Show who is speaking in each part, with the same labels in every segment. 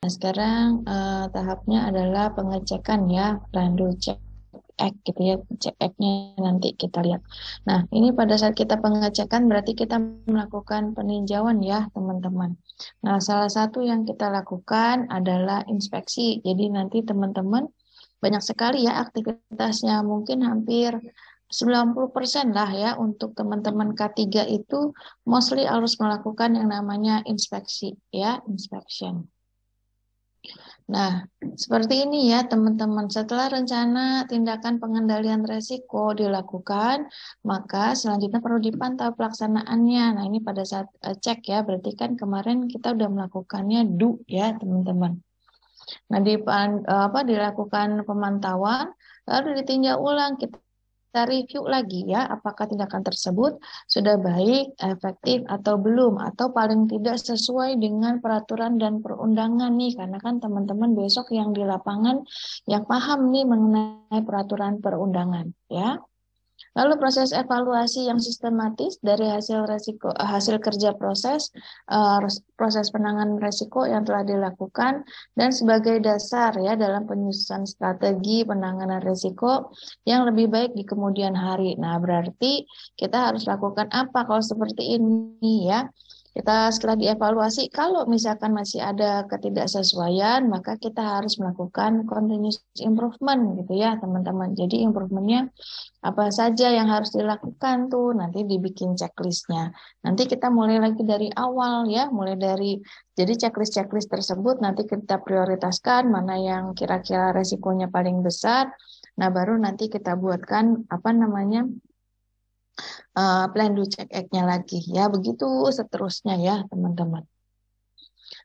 Speaker 1: sekarang tahapnya adalah pengecekan ya, Randu check act gitu ya, check act-nya nanti kita lihat. Nah, ini pada saat kita pengecekan berarti kita melakukan peninjauan ya, teman-teman. Nah, salah satu yang kita lakukan adalah inspeksi. Jadi nanti teman-teman banyak sekali ya aktivitasnya, mungkin hampir 90% lah ya untuk teman-teman K3 itu mostly harus melakukan yang namanya inspeksi ya, inspection. Nah, seperti ini ya teman-teman. Setelah rencana tindakan pengendalian resiko dilakukan, maka selanjutnya perlu dipantau pelaksanaannya. Nah, ini pada saat cek ya, berarti kan kemarin kita udah melakukannya do ya teman-teman. Nah, dilakukan pemantauan, lalu ditinjau ulang. Kita review lagi ya, apakah tindakan tersebut sudah baik, efektif atau belum, atau paling tidak sesuai dengan peraturan dan perundangan nih, karena kan teman-teman besok yang di lapangan yang paham nih mengenai peraturan perundangan ya. Lalu proses evaluasi yang sistematis dari hasil kerja proses penanganan resiko yang telah dilakukan dan sebagai dasar ya dalam penyusunan strategi penanganan resiko yang lebih baik di kemudian hari. Nah, berarti kita harus lakukan apa kalau seperti ini ya? Kita setelah dievaluasi, kalau misalkan masih ada ketidaksesuaian, maka kita harus melakukan continuous improvement gitu ya, teman-teman. Jadi improvementnya apa saja yang harus dilakukan tuh nanti dibikin checklistnya. Nanti kita mulai lagi dari awal ya, mulai dari jadi checklist tersebut nanti kita prioritaskan mana yang kira-kira resikonya paling besar. Nah, baru nanti kita buatkan apa namanya plan do check act-nya lagi ya, begitu seterusnya ya teman-teman.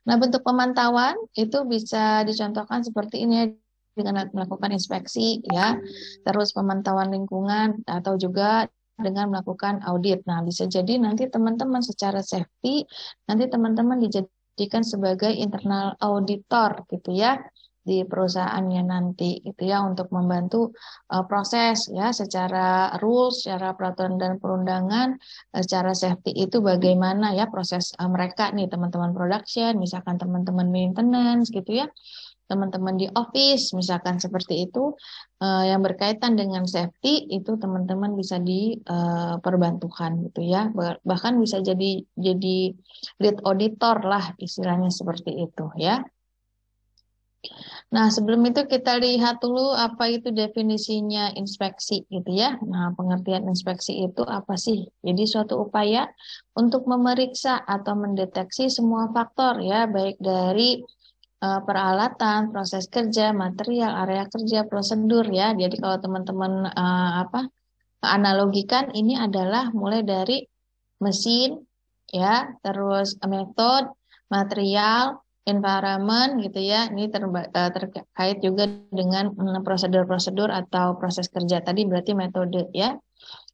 Speaker 1: Nah, bentuk pemantauan itu bisa dicontohkan seperti ini ya, dengan melakukan inspeksi ya, terus pemantauan lingkungan atau juga dengan melakukan audit. Nah, bisa jadi nanti teman-teman secara safety, nanti teman-teman dijadikan sebagai internal auditor gitu ya di perusahaannya nanti gitu ya untuk membantu proses ya secara rules, secara peraturan dan perundangan, secara safety itu bagaimana ya proses mereka nih teman-teman production, misalkan teman-teman maintenance gitu ya, teman-teman di office misalkan seperti itu yang berkaitan dengan safety itu teman-teman bisa diperbantukan gitu ya, bahkan bisa jadi lead auditor lah istilahnya seperti itu ya. Nah, sebelum itu kita lihat dulu apa itu definisinya inspeksi gitu ya. Nah, pengertian inspeksi itu apa sih? Jadi suatu upaya untuk memeriksa atau mendeteksi semua faktor ya, baik dari peralatan, proses kerja, material, area kerja, prosedur ya. Jadi kalau teman-teman analogikan ini adalah mulai dari mesin ya, terus metode, material, environment gitu ya. Ini terkait juga dengan prosedur-prosedur atau proses kerja tadi berarti metode ya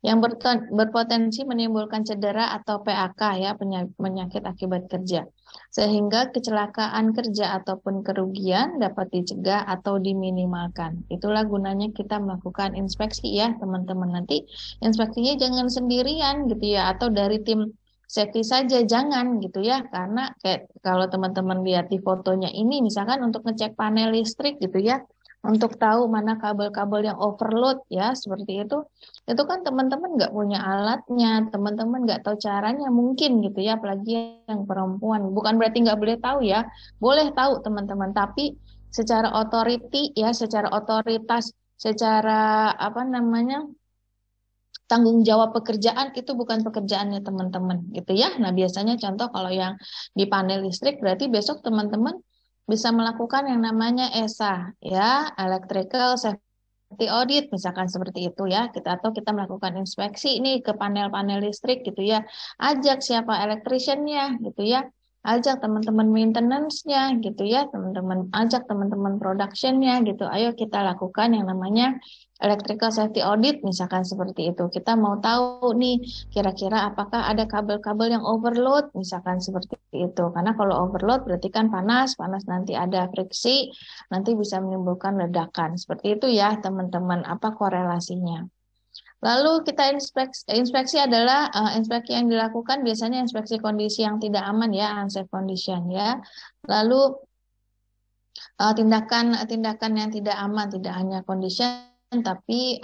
Speaker 1: yang berpotensi menimbulkan cedera atau PAK ya, penyakit akibat kerja. Sehingga kecelakaan kerja ataupun kerugian dapat dicegah atau diminimalkan. Itulah gunanya kita melakukan inspeksi ya, teman-teman. Nanti inspeksinya jangan sendirian gitu ya, atau dari tim safety saja jangan gitu ya, karena kayak kalau teman-teman lihat di fotonya ini misalkan untuk ngecek panel listrik gitu ya, untuk tahu mana kabel-kabel yang overload ya seperti itu kan teman-teman nggak punya alatnya, teman-teman nggak tahu caranya mungkin gitu ya, apalagi yang perempuan. Bukan berarti nggak boleh tahu ya, boleh tahu teman-teman, tapi secara authority ya, secara otoritas, secara apa namanya tanggung jawab pekerjaan itu bukan pekerjaannya teman-teman gitu ya. Nah biasanya contoh kalau yang di panel listrik berarti besok teman-teman bisa melakukan yang namanya ESA ya, Electrical Safety Audit misalkan seperti itu ya, kita atau kita melakukan inspeksi nih ke panel-panel listrik gitu ya, ajak siapa elektrisiannya gitu ya, ajak teman-teman maintenance-nya gitu ya, teman-teman ajak teman-teman production-nya gitu, ayo kita lakukan yang namanya electrical safety audit misalkan seperti itu, kita mau tahu nih kira-kira apakah ada kabel-kabel yang overload misalkan seperti itu, karena kalau overload berarti kan panas, panas nanti ada friksi, nanti bisa menimbulkan ledakan. Seperti itu ya, teman-teman, apa korelasinya. Lalu kita inspeksi adalah inspeksi yang dilakukan biasanya inspeksi kondisi yang tidak aman ya, unsafe condition ya. Lalu tindakan-tindakan yang tidak aman, tidak hanya condition, tapi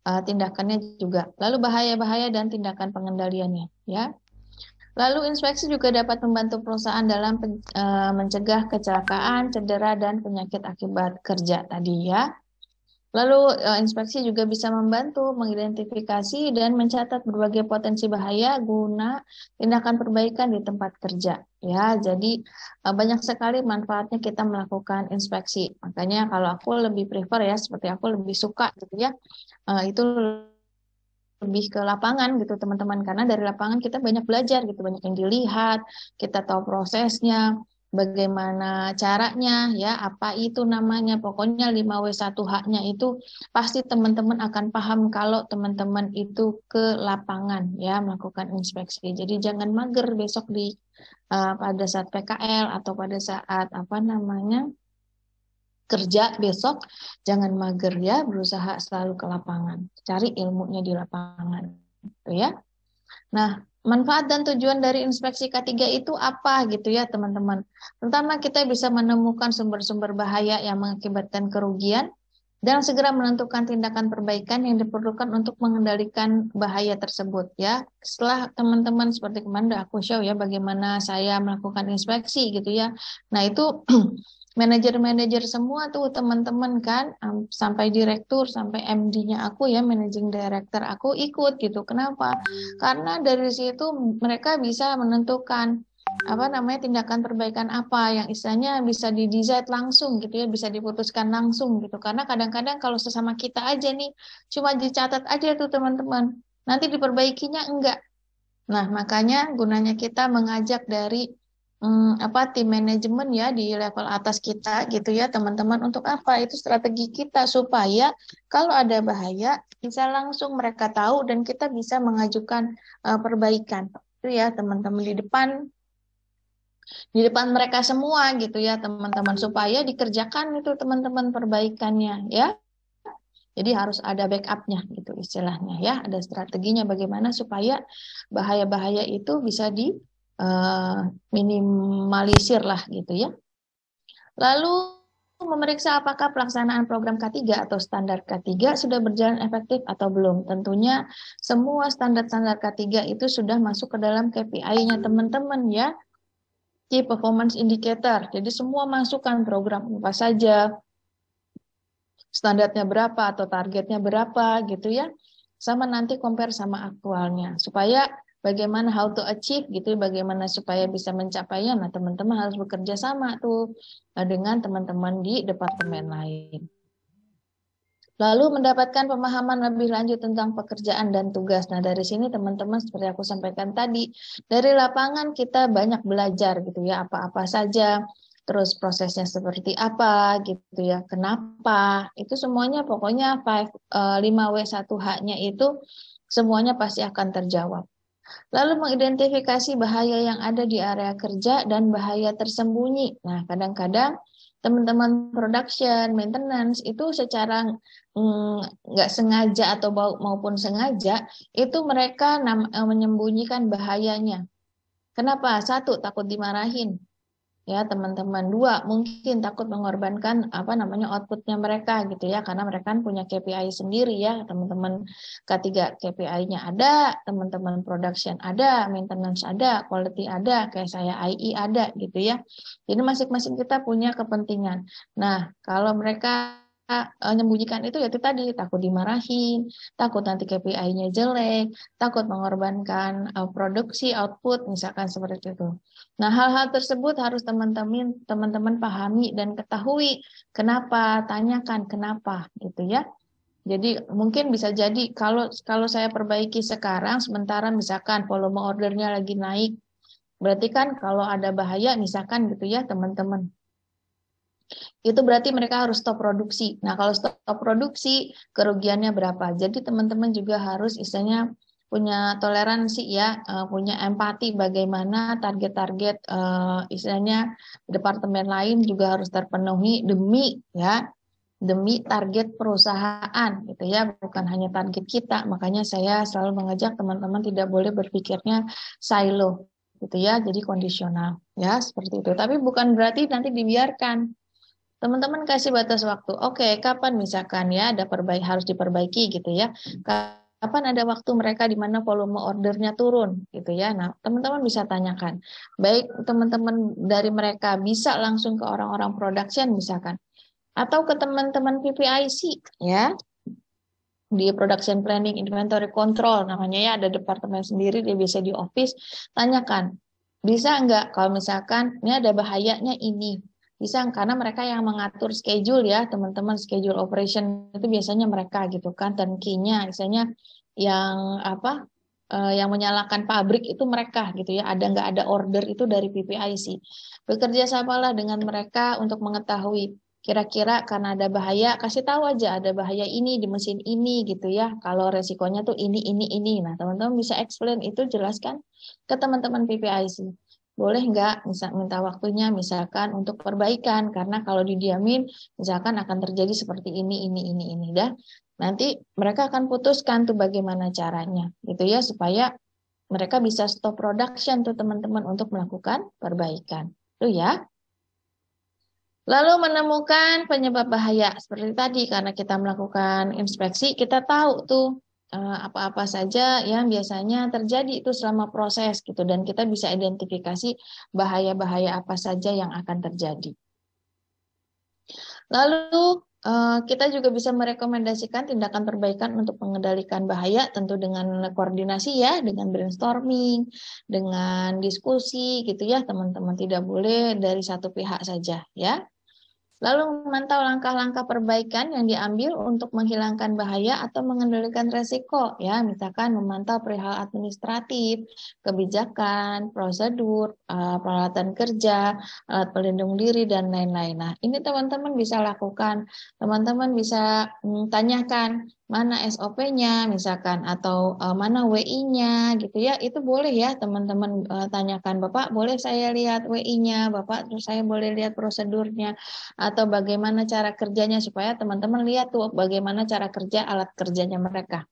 Speaker 1: tindakannya juga. Lalu bahaya-bahaya dan tindakan pengendaliannya, ya. Lalu inspeksi juga dapat membantu perusahaan dalam mencegah kecelakaan, cedera, dan penyakit akibat kerja tadi ya. Lalu inspeksi juga bisa membantu mengidentifikasi dan mencatat berbagai potensi bahaya guna tindakan perbaikan di tempat kerja. Ya, jadi banyak sekali manfaatnya kita melakukan inspeksi. Makanya kalau aku lebih prefer ya, seperti aku lebih suka gitu ya, itu lebih ke lapangan gitu teman-teman, karena dari lapangan kita banyak belajar gitu, banyak yang dilihat, kita tahu prosesnya, bagaimana caranya ya, apa itu namanya, pokoknya 5W1H-nya itu pasti teman-teman akan paham kalau teman-teman itu ke lapangan ya melakukan inspeksi. Jadi jangan mager besok di pada saat PKL atau pada saat apa namanya kerja besok, jangan mager ya, berusaha selalu ke lapangan, cari ilmunya di lapangan, gitu ya. Nah, manfaat dan tujuan dari inspeksi K3 itu apa gitu ya teman-teman. Pertama, kita bisa menemukan sumber-sumber bahaya yang mengakibatkan kerugian dan segera menentukan tindakan perbaikan yang diperlukan untuk mengendalikan bahaya tersebut ya. Setelah teman-teman seperti kemarin aku show ya bagaimana saya melakukan inspeksi gitu ya. Nah, itu manajer-manajer semua tuh teman-teman kan, sampai direktur, sampai MD-nya aku ya, managing director aku ikut gitu. Kenapa? Karena dari situ mereka bisa menentukan apa namanya tindakan perbaikan apa yang istilahnya bisa didesain langsung gitu ya, bisa diputuskan langsung gitu. Karena kadang-kadang kalau sesama kita aja nih cuma dicatat aja tuh teman-teman, nanti diperbaikinya enggak. Nah, makanya gunanya kita mengajak dari tim manajemen ya di level atas kita gitu ya teman-teman, untuk apa? Itu strategi kita supaya kalau ada bahaya bisa langsung mereka tahu dan kita bisa mengajukan perbaikan. Itu ya teman-teman di depan mereka semua gitu ya teman-teman, supaya dikerjakan itu teman-teman perbaikannya ya. Jadi harus ada backupnya gitu istilahnya ya, ada strateginya bagaimana supaya bahaya-bahaya itu bisa minimalisir lah gitu ya. Lalu memeriksa apakah pelaksanaan program K3 atau standar K3 sudah berjalan efektif atau belum. Tentunya semua standar-standar K3 itu sudah masuk ke dalam KPI-nya teman-teman ya. Key Performance Indicator. Jadi semua masukkan program apa saja, standarnya berapa atau targetnya berapa gitu ya, sama nanti compare sama aktualnya supaya bagaimana how to achieve gitu, bagaimana supaya bisa mencapainya. Nah teman-teman harus bekerja sama tuh dengan teman-teman di departemen lain. Lalu mendapatkan pemahaman lebih lanjut tentang pekerjaan dan tugas. Nah dari sini teman-teman seperti aku sampaikan tadi, dari lapangan kita banyak belajar gitu ya, apa-apa saja, terus prosesnya seperti apa gitu ya, kenapa, itu semuanya pokoknya 5W1H-nya itu semuanya pasti akan terjawab. Lalu mengidentifikasi bahaya yang ada di area kerja dan bahaya tersembunyi. Nah, kadang-kadang teman-teman production, maintenance itu secara nggak sengaja atau maupun sengaja itu mereka menyembunyikan bahayanya. Kenapa? Satu, takut dimarahin ya teman-teman. Dua, mungkin takut mengorbankan apa namanya outputnya mereka gitu ya, karena mereka kan punya KPI sendiri ya teman-teman. Ketiga, KPI-nya ada, teman-teman production ada, maintenance ada, quality ada, kayak saya IE ada gitu ya. Jadi masing-masing kita punya kepentingan. Nah kalau mereka menyembunyikan itu, yaitu tadi takut dimarahin, takut nanti KPI-nya jelek, takut mengorbankan produksi output misalkan seperti itu. Nah, hal-hal tersebut harus teman-teman pahami dan ketahui. Kenapa? Tanyakan kenapa gitu ya. Jadi mungkin bisa jadi kalau saya perbaiki sekarang, sementara misalkan volume ordernya lagi naik, berarti kan kalau ada bahaya misalkan gitu ya teman-teman, itu berarti mereka harus stop produksi. Nah, kalau stop produksi, kerugiannya berapa? Jadi teman-teman juga harus istilahnya punya toleransi ya, punya empati bagaimana target-target istilahnya departemen lain juga harus terpenuhi demi target perusahaan gitu ya, bukan hanya target kita. Makanya saya selalu mengajak teman-teman tidak boleh berpikirnya silo gitu ya, jadi kondisional ya seperti itu. Tapi bukan berarti nanti dibiarkan Teman-teman kasih batas waktu. Oke, kapan misalkan ya ada harus diperbaiki gitu ya. Kapan ada waktu mereka di mana volume ordernya turun gitu ya. Nah, teman-teman bisa tanyakan. Baik teman-teman dari mereka bisa langsung ke orang-orang production misalkan atau ke teman-teman PPIC ya di production planning inventory control namanya ya, ada departemen sendiri, dia bisa di office. Tanyakan, bisa nggak kalau misalkan ini ada bahayanya ini, bisa, karena mereka yang mengatur schedule ya teman-teman, schedule operation itu biasanya mereka gitu kan, turnkey-nya misalnya yang apa yang menyalakan pabrik itu mereka gitu ya, ada nggak ada order itu dari PPIC. Bekerja samalah dengan mereka untuk mengetahui kira-kira karena ada bahaya, kasih tahu aja ada bahaya ini di mesin ini gitu ya. Kalau resikonya tuh ini. Nah, teman-teman bisa explain itu, jelaskan ke teman-teman PPIC. Boleh nggak minta waktunya misalkan untuk perbaikan, karena kalau didiamin misalkan akan terjadi seperti ini. Dah. Nanti mereka akan putuskan tuh bagaimana caranya gitu ya, supaya mereka bisa stop production tuh teman-teman untuk melakukan perbaikan. Tuh ya. Lalu menemukan penyebab bahaya seperti tadi, karena kita melakukan inspeksi, kita tahu tuh apa-apa saja yang biasanya terjadi itu selama proses gitu, dan kita bisa identifikasi bahaya-bahaya apa saja yang akan terjadi. Lalu kita juga bisa merekomendasikan tindakan perbaikan untuk mengendalikan bahaya, tentu dengan koordinasi ya, dengan brainstorming, dengan diskusi gitu ya teman-teman, tidak boleh dari satu pihak saja ya. Lalu memantau langkah-langkah perbaikan yang diambil untuk menghilangkan bahaya atau mengendalikan resiko, ya, misalkan memantau perihal administratif, kebijakan, prosedur, peralatan kerja, alat pelindung diri, dan lain-lain. Nah, ini teman-teman bisa lakukan, teman-teman bisa tanyakan mana SOP-nya misalkan, atau mana WI-nya gitu ya, itu boleh ya teman-teman tanyakan, Bapak boleh saya lihat WI-nya, Bapak terus saya boleh lihat prosedurnya, atau bagaimana cara kerjanya, supaya teman-teman lihat tuh bagaimana cara kerja alat kerjanya mereka.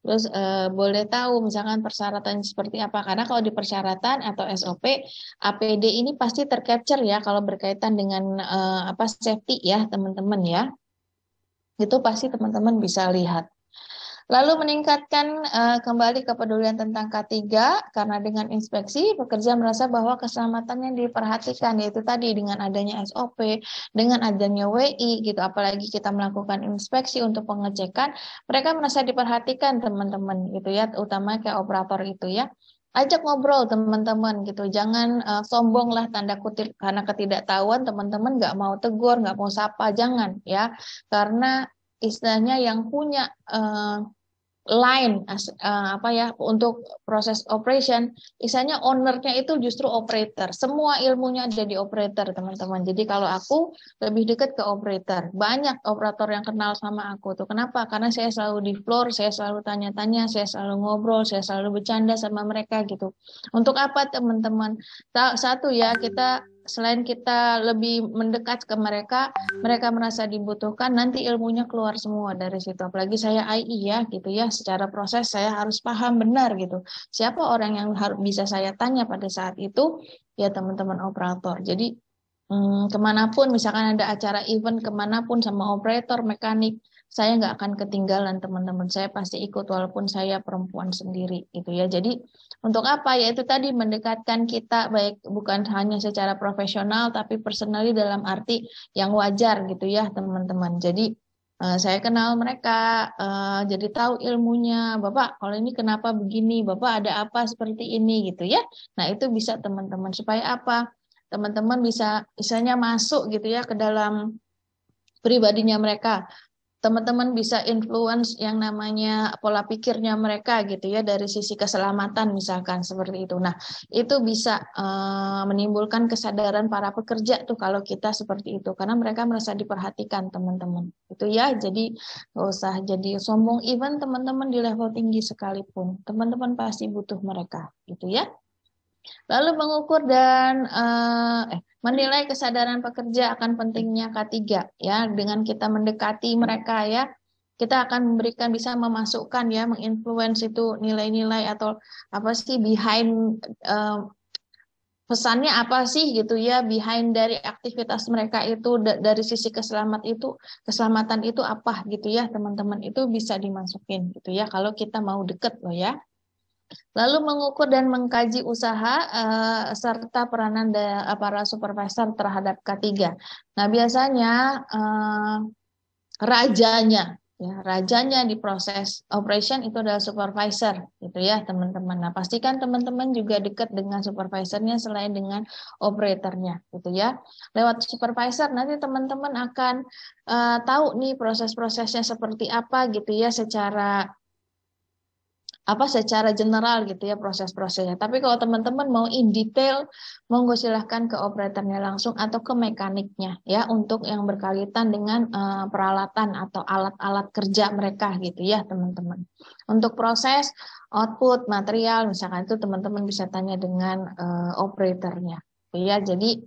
Speaker 1: Terus boleh tahu misalkan persyaratan seperti apa, karena kalau di persyaratan atau SOP APD ini pasti tercapture ya kalau berkaitan dengan safety ya teman-teman ya. Itu pasti teman-teman bisa lihat. Lalu meningkatkan kembali kepedulian tentang K3, karena dengan inspeksi pekerja merasa bahwa keselamatannya diperhatikan, yaitu tadi dengan adanya SOP, dengan adanya WI gitu, apalagi kita melakukan inspeksi untuk pengecekan, mereka merasa diperhatikan teman-teman gitu ya, utama kayak operator itu ya. Ajak ngobrol teman-teman gitu, jangan sombong lah tanda kutip karena ketidaktahuan teman-teman nggak mau tegur, nggak mau sapa, jangan ya, karena istilahnya yang punya line untuk proses operation, misalnya ownernya itu justru operator, semua ilmunya ada di operator teman-teman. Jadi kalau aku lebih dekat ke operator, banyak operator yang kenal sama aku tuh. Kenapa? Karena saya selalu di floor, saya selalu tanya-tanya, saya selalu ngobrol, saya selalu bercanda sama mereka gitu. Untuk apa teman-teman? Satu ya, kita selain kita lebih mendekat ke mereka, mereka merasa dibutuhkan, nanti ilmunya keluar semua dari situ. Apalagi saya IE ya gitu ya, secara proses saya harus paham benar gitu. Siapa orang yang harus bisa saya tanya pada saat itu? Ya teman-teman operator. Jadi kemanapun, misalkan ada acara event kemanapun sama operator, mekanik, saya nggak akan ketinggalan teman-teman. Saya pasti ikut walaupun saya perempuan sendiri gitu ya. Jadi untuk apa? Yaitu tadi mendekatkan kita baik bukan hanya secara profesional tapi personally dalam arti yang wajar gitu ya teman-teman. Jadi saya kenal mereka, jadi tahu ilmunya. Bapak, kalau ini kenapa begini? Bapak ada apa seperti ini gitu ya. Nah itu bisa teman-teman, supaya apa? Teman-teman bisa misalnya masuk gitu ya ke dalam pribadinya mereka. Teman-teman bisa influence yang namanya pola pikirnya mereka gitu ya, dari sisi keselamatan misalkan seperti itu. Nah, itu bisa menimbulkan kesadaran para pekerja tuh kalau kita seperti itu, karena mereka merasa diperhatikan teman-teman. Itu ya, jadi nggak usah jadi sombong, even teman-teman di level tinggi sekalipun, teman-teman pasti butuh mereka gitu ya. Lalu mengukur dan menilai kesadaran pekerja akan pentingnya K3 ya, dengan kita mendekati mereka ya, kita akan memberikan, bisa memasukkan ya, menginfluence itu nilai-nilai atau apa sih behind pesannya apa sih gitu ya, behind dari aktivitas mereka itu, dari sisi keselamatan itu apa gitu ya teman-teman, itu bisa dimasukin gitu ya kalau kita mau deket loh ya. Lalu mengukur dan mengkaji usaha serta peranan para supervisor terhadap K3. Nah, biasanya rajanya di proses operation itu adalah supervisor gitu ya teman-teman. Nah, pastikan teman-teman juga dekat dengan supervisornya selain dengan operatornya gitu ya. Lewat supervisor nanti teman-teman akan tahu nih proses-prosesnya seperti apa gitu ya, secara general gitu ya proses-prosesnya. Tapi kalau teman-teman mau in detail, monggo silahkan ke operatornya langsung atau ke mekaniknya ya, untuk yang berkaitan dengan peralatan atau alat-alat kerja mereka gitu ya teman-teman. Untuk proses output material misalkan itu teman-teman bisa tanya dengan operatornya ya. Jadi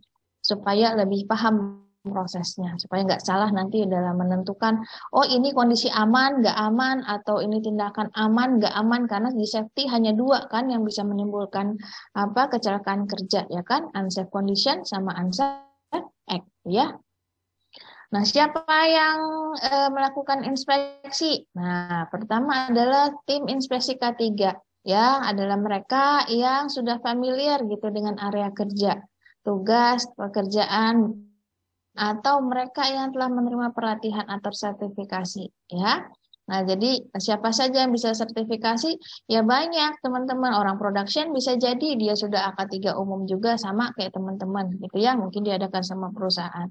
Speaker 1: supaya lebih paham prosesnya, supaya nggak salah nanti dalam menentukan, oh ini kondisi aman, nggak aman, atau ini tindakan aman, nggak aman, karena di safety hanya dua kan yang bisa menimbulkan kecelakaan kerja ya kan, unsafe condition sama unsafe act ya. Nah, siapa yang melakukan inspeksi? Nah, pertama adalah tim inspeksi K3 ya, adalah mereka yang sudah familiar gitu dengan area kerja, tugas, pekerjaan, atau mereka yang telah menerima pelatihan atau sertifikasi ya. Nah, jadi siapa saja yang bisa sertifikasi? Ya banyak teman-teman. Orang production bisa jadi dia sudah AK3 umum juga sama kayak teman-teman gitu ya. Mungkin diadakan sama perusahaan.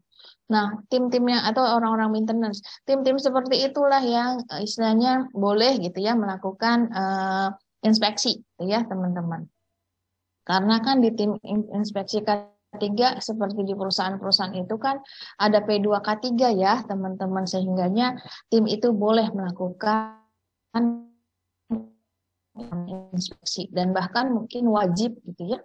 Speaker 1: Nah, tim-tim yang atau orang-orang maintenance, tim-tim seperti itulah yang istilahnya boleh gitu ya melakukan inspeksi gitu ya teman-teman. Karena kan di tim inspeksi K3 seperti di perusahaan-perusahaan itu kan ada P2K3 ya teman-teman, sehingganya tim itu boleh melakukan inspeksi dan bahkan mungkin wajib gitu ya.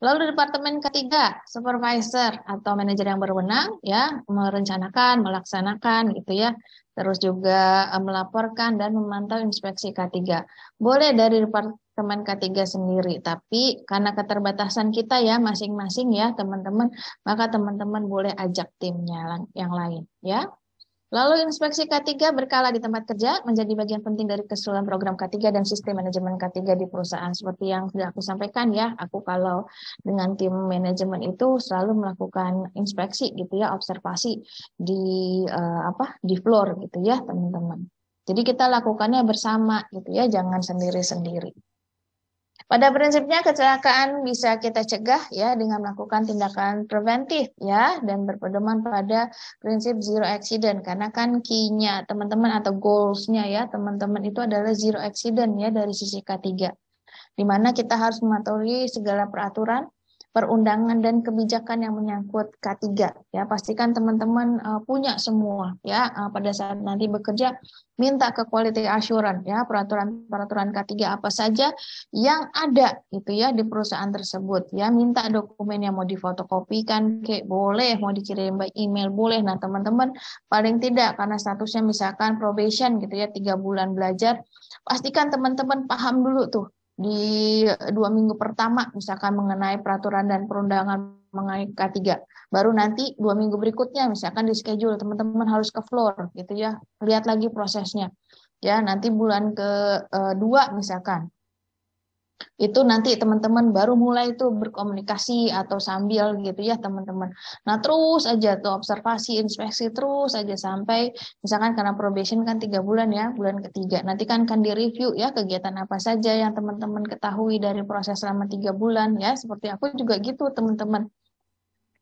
Speaker 1: Lalu departemen ketiga, supervisor atau manajer yang berwenang ya merencanakan, melaksanakan gitu ya. Terus juga melaporkan dan memantau inspeksi K3. Boleh dari departemen K3 sendiri, tapi karena keterbatasan kita ya masing-masing ya teman-teman, maka teman-teman boleh ajak timnya yang lain ya. Lalu inspeksi K3 berkala di tempat kerja menjadi bagian penting dari keseluruhan program K3 dan sistem manajemen K3 di perusahaan. Seperti yang sudah aku sampaikan ya, aku kalau dengan tim manajemen itu selalu melakukan inspeksi gitu ya, observasi di floor gitu ya teman-teman. Jadi kita lakukannya bersama gitu ya, jangan sendiri-sendiri. Pada prinsipnya kecelakaan bisa kita cegah ya dengan melakukan tindakan preventif ya, dan berpedoman pada prinsip zero accident, karena kan key-nya teman-teman atau goals-nya ya teman-teman itu adalah zero accident ya dari sisi K3, di mana kita harus mematuhi segala peraturan, perundangan dan kebijakan yang menyangkut K3 ya. Pastikan teman-teman punya semua ya, pada saat nanti bekerja minta ke quality assurance ya, peraturan K3 apa saja yang ada gitu ya di perusahaan tersebut ya. Minta dokumen yang mau difotokopikan kayak boleh, mau dikirim by email boleh. Nah, teman-teman paling tidak karena statusnya misalkan probation gitu ya, 3 bulan belajar, pastikan teman-teman paham dulu tuh di 2 minggu pertama misalkan mengenai peraturan dan perundangan mengenai K3. Baru nanti 2 minggu berikutnya misalkan di schedule teman-teman harus ke floor gitu ya. Lihat lagi prosesnya. Ya, nanti bulan ke-2 misalkan. Itu nanti teman-teman baru mulai itu berkomunikasi atau sambil gitu ya teman-teman. Nah, terus aja tuh observasi, inspeksi terus aja sampai misalkan karena probation kan 3 bulan ya, bulan ketiga. Nanti kan direview ya kegiatan apa saja yang teman-teman ketahui dari proses selama 3 bulan ya. Seperti aku juga gitu teman-teman.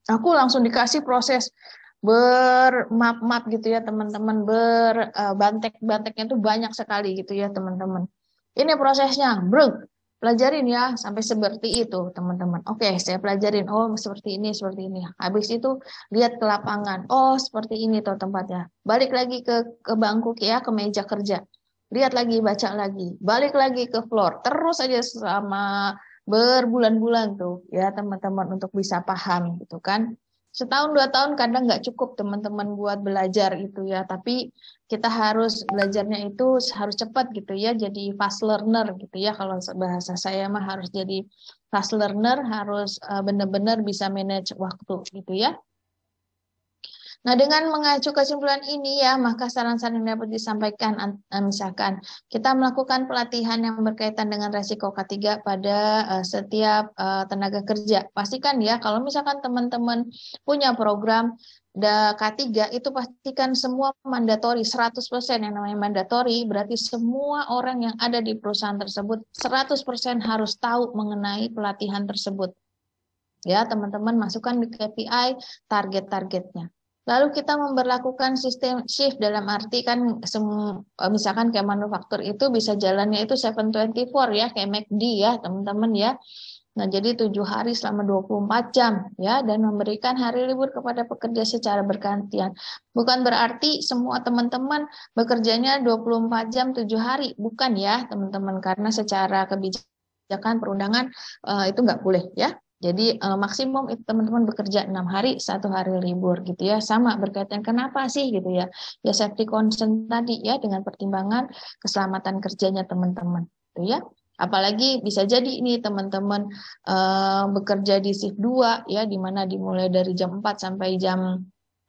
Speaker 1: Aku langsung dikasih proses bermap-map gitu ya teman-teman, bantek-banteknya tuh banyak sekali gitu ya teman-teman. Ini prosesnya, brug. Pelajarin ya sampai seperti itu teman-teman. Oke, saya pelajarin. Oh, seperti ini, seperti ini. Habis itu lihat ke lapangan. Oh, seperti ini tuh tempatnya. Balik lagi ke bangku ya, ke meja kerja. Lihat lagi, baca lagi. Balik lagi ke floor. Terus aja selama berbulan-bulan tuh ya teman-teman untuk bisa paham gitu kan. Setahun 2 tahun kadang nggak cukup teman-teman buat belajar gitu ya, tapi kita harus belajarnya itu harus cepat gitu ya, jadi fast learner gitu ya. Kalau bahasa saya mah harus jadi fast learner, harus benar-benar bisa manage waktu gitu ya. Nah, dengan mengacu kesimpulan ini ya, maka saran-saran yang dapat disampaikan, misalkan kita melakukan pelatihan yang berkaitan dengan resiko K3 pada setiap tenaga kerja. Pastikan ya, kalau misalkan teman-teman punya program K3, itu pastikan semua mandatori, 100% yang namanya mandatori, berarti semua orang yang ada di perusahaan tersebut 100% harus tahu mengenai pelatihan tersebut. Ya, teman-teman masukkan di KPI target-targetnya. Lalu kita memberlakukan sistem shift dalam arti kan misalkan kayak manufaktur itu bisa jalannya itu 7/24 ya, kayak McD ya teman-teman ya. Nah, jadi 7 hari selama 24 jam ya, dan memberikan hari libur kepada pekerja secara bergantian. Bukan berarti semua teman-teman bekerjanya 24 jam 7 hari, bukan ya teman-teman, karena secara kebijakan perundangan itu nggak boleh ya. Jadi maksimum itu teman-teman bekerja 6 hari, 1 hari libur gitu ya. Sama berkaitan kenapa sih gitu ya. Ya safety concern tadi ya, dengan pertimbangan keselamatan kerjanya teman-teman gitu ya. Apalagi bisa jadi ini teman-teman bekerja di shift 2 ya, di mana dimulai dari jam 4 sampai jam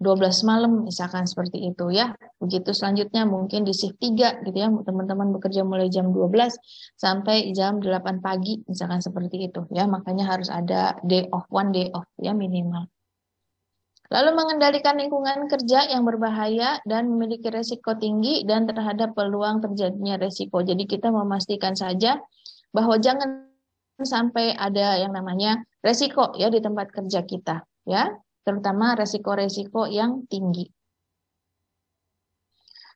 Speaker 1: 12 malam misalkan seperti itu ya. Begitu selanjutnya mungkin di shift 3 gitu ya, teman-teman bekerja mulai jam 12 sampai jam 8 pagi misalkan seperti itu ya. Makanya harus ada day off, 1 day off ya minimal. Lalu mengendalikan lingkungan kerja yang berbahaya dan memiliki resiko tinggi dan terhadap peluang terjadinya resiko. Jadi kita memastikan saja bahwa jangan sampai ada yang namanya resiko ya di tempat kerja kita ya, terutama resiko-resiko yang tinggi.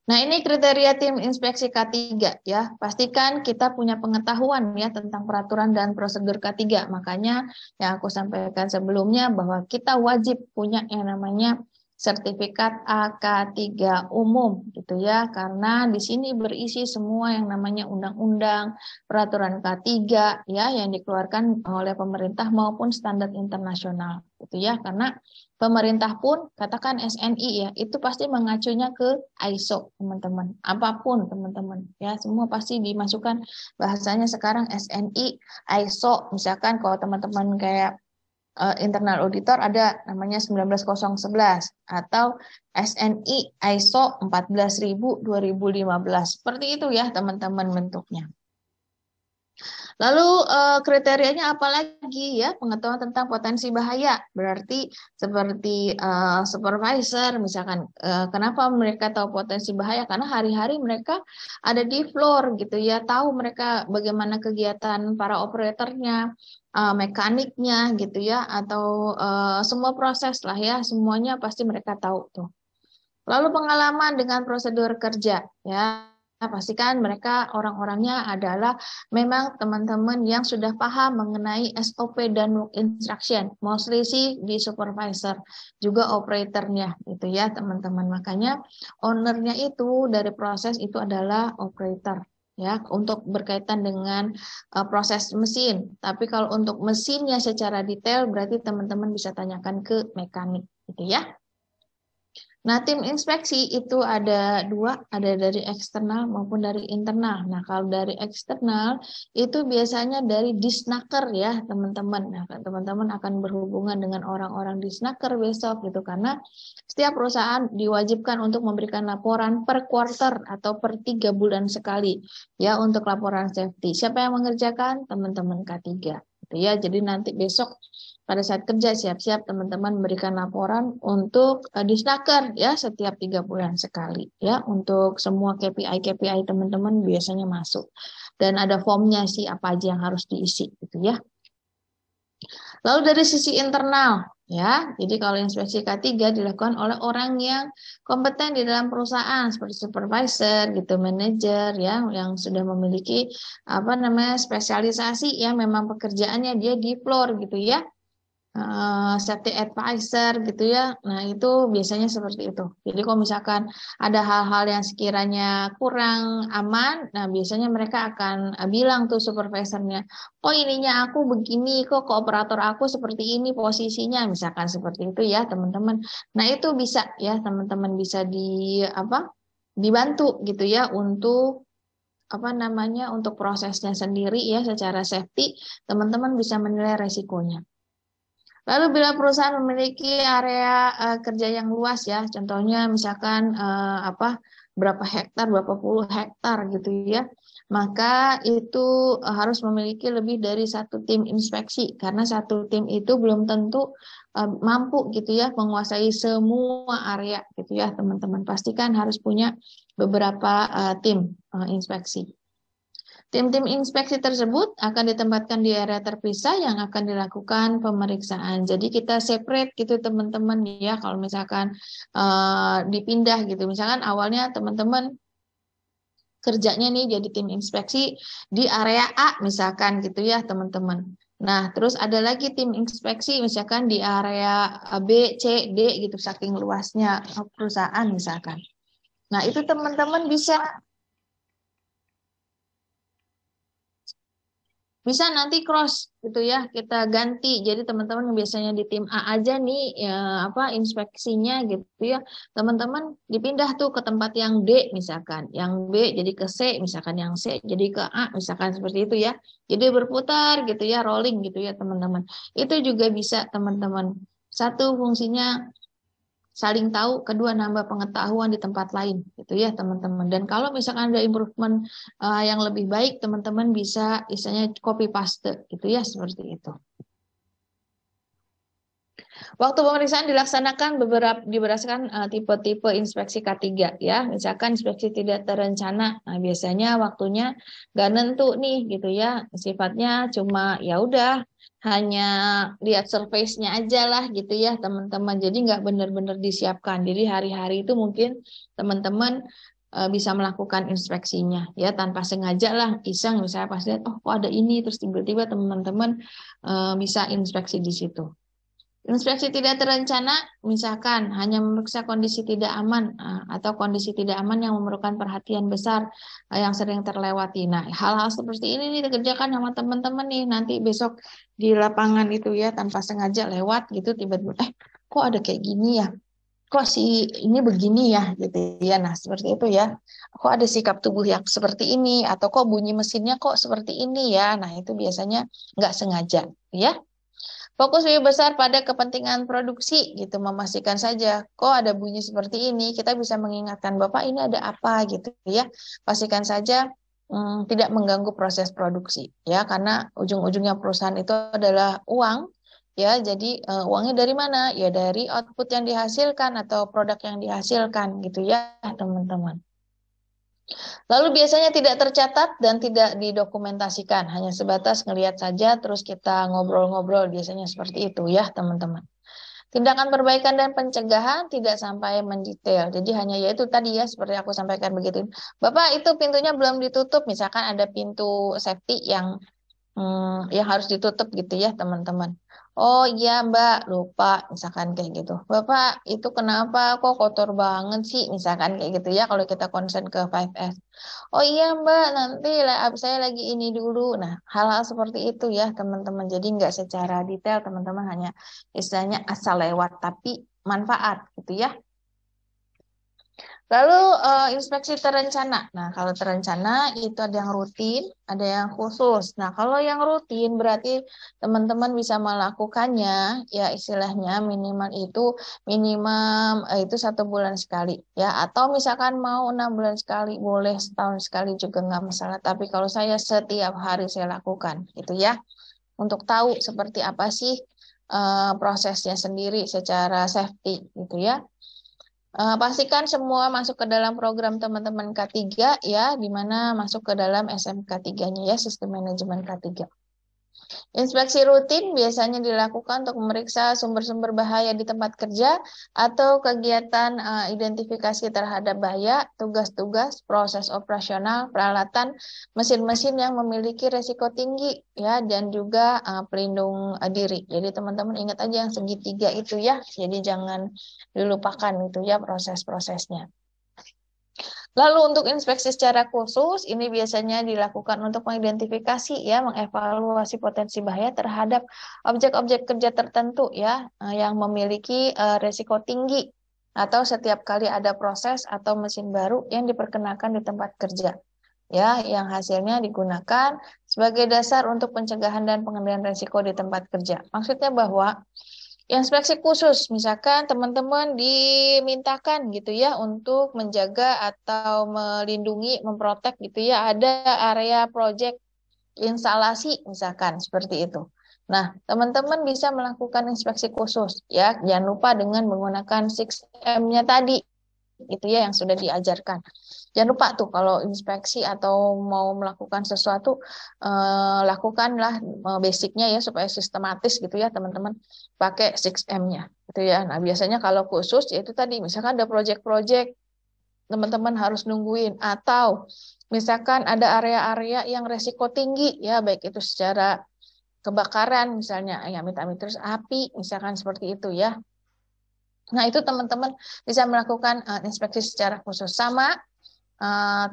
Speaker 1: Nah, ini kriteria tim inspeksi K3 ya. Pastikan kita punya pengetahuan ya tentang peraturan dan prosedur K3. Makanya yang aku sampaikan sebelumnya bahwa kita wajib punya yang namanya sertifikat AK3 umum gitu ya, karena di sini berisi semua yang namanya undang-undang, peraturan K3 ya yang dikeluarkan oleh pemerintah maupun standar internasional gitu ya. Karena pemerintah pun katakan SNI ya, itu pasti mengacunya ke ISO, teman-teman. Apapun, teman-teman. Ya, semua pasti dimasukkan bahasanya sekarang SNI, ISO. Misalkan kalau teman-teman kayak internal auditor ada namanya 19011 atau SNI ISO 14000 2015. Seperti itu ya, teman-teman bentuknya. Lalu kriterianya apa lagi ya? Pengetahuan tentang potensi bahaya. Berarti seperti supervisor misalkan, kenapa mereka tahu potensi bahaya? Karena hari-hari mereka ada di floor gitu ya, tahu mereka bagaimana kegiatan para operatornya, mekaniknya gitu ya, atau semua proses lah ya, semuanya pasti mereka tahu tuh. Lalu pengalaman dengan prosedur kerja ya. Pastikan mereka orang-orangnya adalah memang teman-teman yang sudah paham mengenai SOP dan work instruction. Mostly sih di supervisor, juga operatornya gitu ya teman-teman. Makanya ownernya itu dari proses itu adalah operator ya, untuk berkaitan dengan proses mesin. Tapi kalau untuk mesinnya secara detail berarti teman-teman bisa tanyakan ke mekanik gitu ya. Nah, tim inspeksi itu ada dua, ada dari eksternal maupun dari internal. Nah, kalau dari eksternal itu biasanya dari disnaker ya, teman-teman. Nah, teman-teman akan berhubungan dengan orang-orang disnaker besok gitu, karena setiap perusahaan diwajibkan untuk memberikan laporan per quarter atau per 3 bulan sekali ya untuk laporan safety. Siapa yang mengerjakan? Teman-teman K3. Gitu ya. Jadi nanti besok pada saat kerja siap-siap teman-teman memberikan laporan untuk disnaker ya setiap 3 bulan sekali ya, untuk semua KPI teman-teman biasanya masuk dan ada formnya sih apa aja yang harus diisi gitu ya. Lalu dari sisi internal ya, jadi kalau inspeksi K3 dilakukan oleh orang yang kompeten di dalam perusahaan seperti supervisor gitu, manajer ya, yang sudah memiliki apa namanya spesialisasi yang memang pekerjaannya dia di floor gitu ya. safety advisor gitu ya. Nah, itu biasanya seperti itu. Jadi kalau misalkan ada hal-hal yang sekiranya kurang aman, nah biasanya mereka akan bilang tuh supervisornya, oh ininya aku begini, kok kooperator aku seperti ini posisinya, misalkan seperti itu ya teman-teman. Nah, itu bisa ya teman-teman bisa apa? Dibantu gitu ya untuk apa namanya untuk prosesnya sendiri ya secara safety teman-teman bisa menilai resikonya. Lalu bila perusahaan memiliki area kerja yang luas ya, contohnya misalkan apa berapa hektar, berapa puluh hektar gitu ya, maka itu harus memiliki lebih dari satu tim inspeksi karena satu tim itu belum tentu mampu gitu ya menguasai semua area gitu ya teman-teman. Pastikan harus punya beberapa tim inspeksi. Tim-tim inspeksi tersebut akan ditempatkan di area terpisah yang akan dilakukan pemeriksaan. Jadi kita separate gitu teman-teman ya kalau misalkan dipindah gitu. Misalkan awalnya teman-teman kerjanya nih jadi tim inspeksi di area A misalkan gitu ya teman-teman. Nah, terus ada lagi tim inspeksi misalkan di area B, C, D gitu saking luasnya perusahaan misalkan. Nah, itu teman-teman bisa nanti cross gitu ya, kita ganti. Jadi teman-teman yang biasanya di tim A aja nih ya, apa inspeksinya gitu ya. Teman-teman dipindah tuh ke tempat yang D misalkan, yang B jadi ke C misalkan, yang C jadi ke A misalkan seperti itu ya. Jadi berputar gitu ya, rolling gitu ya teman-teman. Itu juga bisa teman-teman. Satu fungsinya saling tahu, kedua nambah pengetahuan di tempat lain gitu ya teman-teman. Dan kalau misalkan ada improvement yang lebih baik, teman-teman bisa istilahnya copy paste gitu ya seperti itu. Waktu pemeriksaan dilaksanakan berdasarkan tipe-tipe inspeksi K3 ya. Misalkan inspeksi tidak terencana, nah biasanya waktunya nggak nentu nih gitu ya. Sifatnya cuma ya udah hanya lihat surface-nya aja lah gitu ya teman-teman. Jadi nggak benar-benar disiapkan. Jadi hari-hari itu mungkin teman-teman bisa melakukan inspeksinya ya tanpa sengaja lah iseng misalnya pas lihat oh kok ada ini terus tiba-tiba teman-teman bisa inspeksi di situ. Inspeksi tidak terencana, misalkan hanya memeriksa kondisi tidak aman atau kondisi tidak aman yang memerlukan perhatian besar yang sering terlewati. Nah, hal-hal seperti ini nih dikerjakan sama teman-teman nih nanti besok di lapangan itu ya tanpa sengaja lewat gitu tiba-tiba kok ada kayak gini ya? Kok si ini begini ya gitu ya. Nah, seperti itu ya. Kok ada sikap tubuh yang seperti ini atau kok bunyi mesinnya kok seperti ini ya. Nah, itu biasanya nggak sengaja ya. Fokus lebih besar pada kepentingan produksi gitu, memastikan saja kok ada bunyi seperti ini, kita bisa mengingatkan Bapak ini ada apa gitu ya. Pastikan saja tidak mengganggu proses produksi ya, karena ujung-ujungnya perusahaan itu adalah uang ya. Jadi uangnya dari mana? Ya dari output yang dihasilkan atau produk yang dihasilkan gitu ya, teman-teman. Lalu biasanya tidak tercatat dan tidak didokumentasikan, hanya sebatas ngelihat saja terus kita ngobrol-ngobrol biasanya seperti itu ya teman-teman. Tindakan perbaikan dan pencegahan tidak sampai mendetail. Jadi hanya yaitu tadi ya seperti aku sampaikan begitu. Bapak itu pintunya belum ditutup, misalkan ada pintu safety yang harus ditutup gitu ya teman-teman. Oh iya Mbak, lupa misalkan kayak gitu. Bapak itu kenapa kok kotor banget sih misalkan kayak gitu ya kalau kita concern ke 5S. Oh iya Mbak, nanti saya lagi ini dulu. Nah, hal-hal seperti itu ya teman-teman. Jadi nggak secara detail teman-teman, hanya istilahnya asal lewat tapi manfaat gitu ya. Lalu inspeksi terencana. Nah, kalau terencana itu ada yang rutin, ada yang khusus. Nah, kalau yang rutin berarti teman-teman bisa melakukannya, ya istilahnya minimum itu 1 bulan sekali, ya. Atau misalkan mau 6 bulan sekali, boleh setahun sekali juga nggak masalah. Tapi kalau saya setiap hari saya lakukan, itu ya, untuk tahu seperti apa sih prosesnya sendiri secara safety, gitu ya. Pastikan semua masuk ke dalam program teman-teman K3 ya, di mana masuk ke dalam SMK 3-nya ya, Sistem Manajemen K3. Inspeksi rutin biasanya dilakukan untuk memeriksa sumber-sumber bahaya di tempat kerja atau kegiatan identifikasi terhadap bahaya, tugas-tugas, proses operasional, peralatan, mesin-mesin yang memiliki resiko tinggi ya dan juga pelindung diri. Jadi teman-teman ingat aja yang segitiga itu ya. Jadi jangan dilupakan itu ya proses-prosesnya. Lalu untuk inspeksi secara khusus, ini biasanya dilakukan untuk mengidentifikasi ya, mengevaluasi potensi bahaya terhadap objek-objek kerja tertentu ya, yang memiliki resiko tinggi atau setiap kali ada proses atau mesin baru yang diperkenakan di tempat kerja. Ya, yang hasilnya digunakan sebagai dasar untuk pencegahan dan pengendalian resiko di tempat kerja. Maksudnya bahwa inspeksi khusus, misalkan teman-teman dimintakan gitu ya untuk menjaga atau melindungi, memprotek gitu ya, ada area proyek instalasi misalkan seperti itu. Nah, teman-teman bisa melakukan inspeksi khusus ya, jangan lupa dengan menggunakan 6M-nya tadi itu ya yang sudah diajarkan. Jangan lupa tuh kalau inspeksi atau mau melakukan sesuatu lakukanlah basicnya ya supaya sistematis gitu ya teman-teman pakai 6M-nya gitu ya. Nah, biasanya kalau khusus yaitu tadi misalkan ada project-project teman-teman harus nungguin atau misalkan ada area-area yang resiko tinggi ya baik itu secara kebakaran misalnya ya amit-amit terus api misalkan seperti itu ya. Nah, itu teman-teman bisa melakukan inspeksi secara khusus. Sama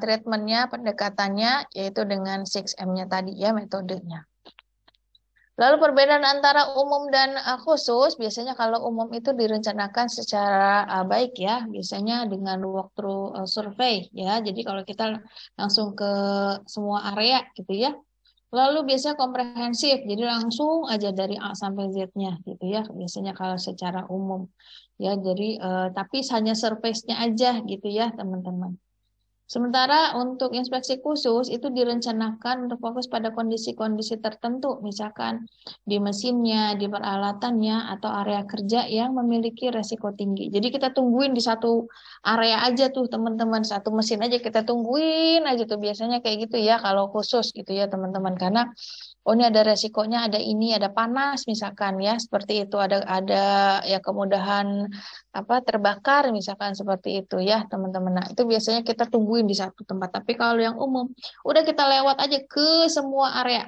Speaker 1: treatmentnya, pendekatannya, yaitu dengan 6M-nya tadi ya, metodenya. Lalu perbedaan antara umum dan khusus, biasanya kalau umum itu direncanakan secara baik ya, biasanya dengan walkthrough survei ya. Jadi kalau kita langsung ke semua area gitu ya. Lalu biasanya komprehensif, jadi langsung aja dari A sampai Z-nya gitu ya, biasanya kalau secara umum. Ya, jadi tapi hanya surface-nya aja gitu ya, teman-teman. Sementara untuk inspeksi khusus itu direncanakan untuk fokus pada kondisi-kondisi tertentu, misalkan di mesinnya, di peralatannya, atau area kerja yang memiliki resiko tinggi. Jadi kita tungguin di satu area aja tuh teman-teman, satu mesin aja kita tungguin aja tuh biasanya kayak gitu ya kalau khusus gitu ya teman-teman. Karena oh ini ada resikonya, ada ini, ada panas misalkan ya, seperti itu, ada ya kemudahan apa terbakar misalkan seperti itu ya teman-teman. Nah itu biasanya kita tungguin di satu tempat. Tapi kalau yang umum, udah kita lewat aja ke semua area.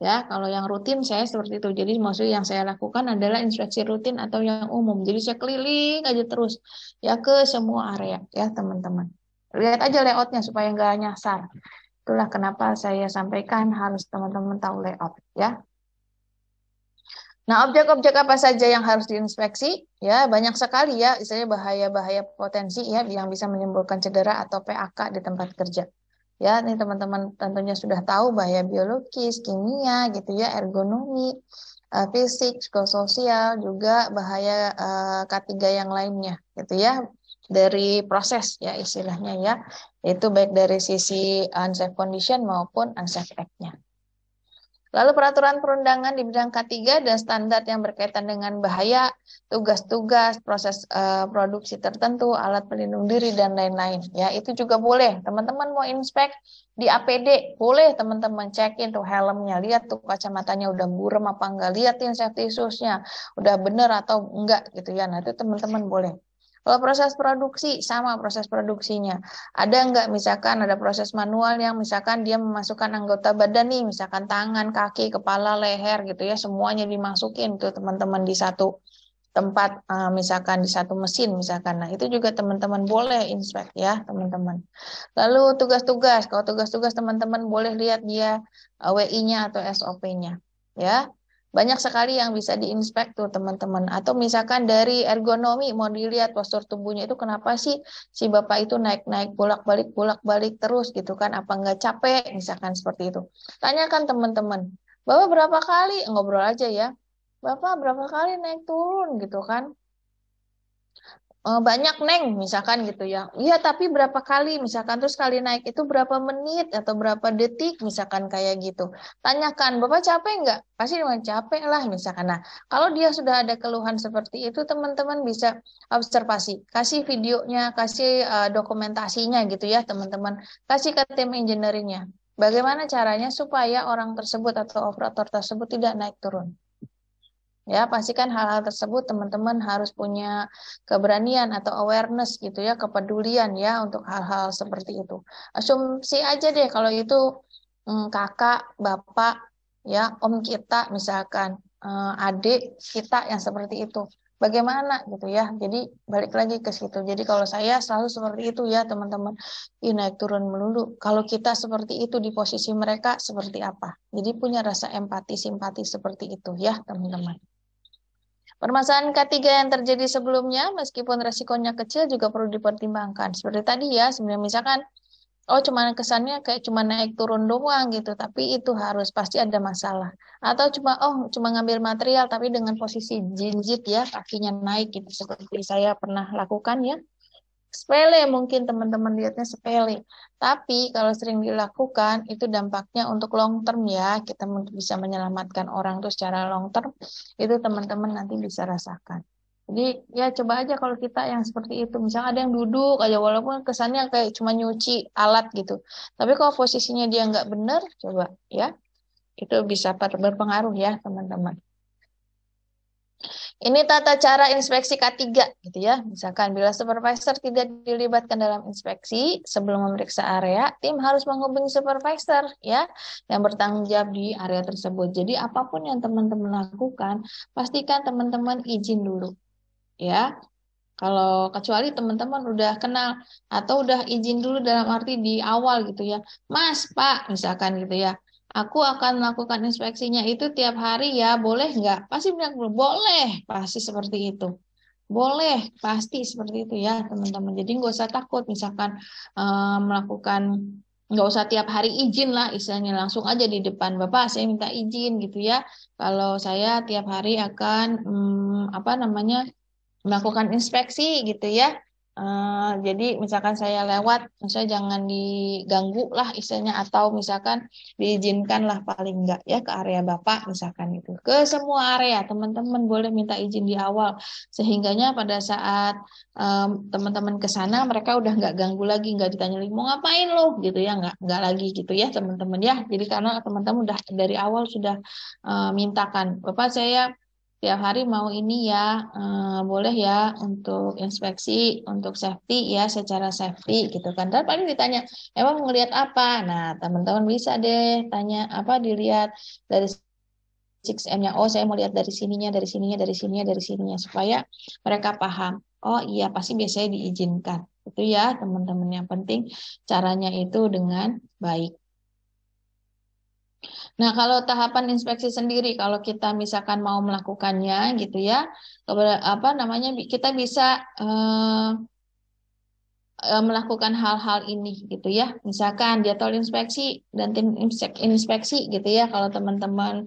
Speaker 1: Ya, kalau yang rutin saya seperti itu. Jadi maksudnya yang saya lakukan adalah inspeksi rutin atau yang umum. Jadi saya keliling aja terus ya ke semua area ya teman-teman. Lihat aja layoutnya supaya nggak nyasar. Itulah kenapa saya sampaikan harus teman-teman tahu layout ya. Nah, objek-objek apa saja yang harus diinspeksi? Ya, banyak sekali ya, misalnya bahaya-bahaya potensi ya yang bisa menimbulkan cedera atau PAK di tempat kerja. Ya, ini teman-teman tentunya sudah tahu bahaya biologis, kimia gitu ya, ergonomi, fisik, psikososial, juga bahaya K3 yang lainnya gitu ya. Dari proses ya istilahnya ya. Itu baik dari sisi unsafe condition maupun unsafe act-nya. Lalu peraturan perundangan di bidang K3 dan standar yang berkaitan dengan bahaya, tugas-tugas, proses produksi tertentu, alat pelindung diri, dan lain-lain. Ya, itu juga boleh. Teman-teman mau inspek di APD, boleh teman-teman cekin tuh helmnya, lihat tuh kacamatanya udah burem apa enggak, liatin safety shoes-nya, udah bener atau enggak gitu ya. Nah, itu teman-teman boleh. Kalau proses produksi, sama proses produksinya. Ada nggak misalkan ada proses manual yang misalkan dia memasukkan anggota badan nih, misalkan tangan, kaki, kepala, leher gitu ya, semuanya dimasukin tuh teman-teman di satu tempat, misalkan di satu mesin misalkan. Nah, itu juga teman-teman boleh inspek ya, teman-teman. Lalu tugas-tugas, kalau tugas-tugas teman-teman boleh lihat dia WI-nya atau SOP-nya ya. Banyak sekali yang bisa diinspek tuh teman-teman. Atau misalkan dari ergonomi mau dilihat postur tubuhnya itu kenapa sih si bapak itu naik-naik bolak-balik terus gitu kan. Apa nggak capek misalkan seperti itu. Tanyakan teman-teman. Bapak berapa kali ngobrol aja ya. Bapak berapa kali naik turun gitu kan. Banyak neng misalkan gitu ya. Iya tapi berapa kali misalkan terus kali naik itu berapa menit atau berapa detik misalkan kayak gitu. Tanyakan Bapak capek nggak? Pasti memang capek lah misalkan. Nah kalau dia sudah ada keluhan seperti itu teman-teman bisa observasi. Kasih videonya, kasih dokumentasinya gitu ya teman-teman. Kasih ke tim engineeringnya. Bagaimana caranya supaya orang tersebut atau operator tersebut tidak naik turun? Ya, pastikan hal-hal tersebut teman-teman harus punya keberanian atau awareness gitu ya, kepedulian ya untuk hal-hal seperti itu. Asumsi aja deh kalau itu kakak, bapak, ya, om kita misalkan, adik kita yang seperti itu. Bagaimana gitu ya. Jadi balik lagi ke situ. Jadi kalau saya selalu seperti itu ya teman-teman. Naik turun melulu. Kalau kita seperti itu di posisi mereka seperti apa? Jadi punya rasa empati, simpati seperti itu ya teman-teman. Permasalahan ketiga yang terjadi sebelumnya, meskipun resikonya kecil juga perlu dipertimbangkan. Seperti tadi ya, sebenarnya misalkan, oh cuma kesannya kayak cuma naik turun doang gitu, tapi itu harus pasti ada masalah. Atau cuma ngambil material, tapi dengan posisi jinjit ya, kakinya naik gitu, seperti saya pernah lakukan ya. Sepele mungkin teman-teman lihatnya sepele. Tapi kalau sering dilakukan itu dampaknya untuk long term ya. Kita bisa menyelamatkan orang tuh secara long term. Itu teman-teman nanti bisa rasakan. Jadi ya coba aja kalau kita yang seperti itu. Misalnya ada yang duduk aja walaupun kesannya kayak cuma nyuci alat gitu. Tapi kalau posisinya dia nggak benar, coba ya. Itu bisa berpengaruh ya teman-teman. Ini tata cara inspeksi K3 gitu ya. Misalkan bila supervisor tidak dilibatkan dalam inspeksi sebelum memeriksa area, tim harus menghubungi supervisor ya yang bertanggung jawab di area tersebut. Jadi apapun yang teman-teman lakukan, pastikan teman-teman izin dulu ya. Kalau kecuali teman-teman udah kenal atau udah izin dulu dalam arti di awal gitu ya. Mas, Pak, misalkan gitu ya. Aku akan melakukan inspeksinya itu tiap hari ya, boleh nggak? Pasti bilang, boleh, pasti seperti itu. Boleh, pasti seperti itu ya teman-teman. Jadi nggak usah takut misalkan melakukan, nggak usah tiap hari izin lah istilahnya, langsung aja di depan Bapak saya minta izin gitu ya. Kalau saya tiap hari akan apa namanya melakukan inspeksi gitu ya. Jadi misalkan saya lewat, misalnya jangan diganggu lah istilahnya, atau misalkan diizinkan lah paling enggak ya ke area Bapak misalkan itu. Ke semua area teman-teman boleh minta izin di awal, sehingganya pada saat teman-teman ke sana mereka udah nggak ganggu lagi, nggak ditanya lagi mau ngapain lo gitu ya, nggak lagi gitu ya teman-teman ya. Jadi karena teman-teman udah dari awal sudah mintakan, Bapak saya tiap hari mau ini ya, boleh ya untuk inspeksi, untuk safety ya, secara safety gitu kan. Dan paling ditanya, emang ngelihat apa? Nah, teman-teman bisa deh tanya apa, dilihat dari 6M-nya. Oh, saya mau lihat dari sininya, dari sininya, dari sininya, dari sininya, supaya mereka paham. Oh iya, pasti biasanya diizinkan. Itu ya, teman-teman, yang penting caranya itu dengan baik. Nah, kalau tahapan inspeksi sendiri, kalau kita misalkan mau melakukannya gitu ya, apa namanya, kita bisa melakukan hal-hal ini gitu ya. Misalkan jadwal inspeksi dan tim inspeksi gitu ya. Kalau teman-teman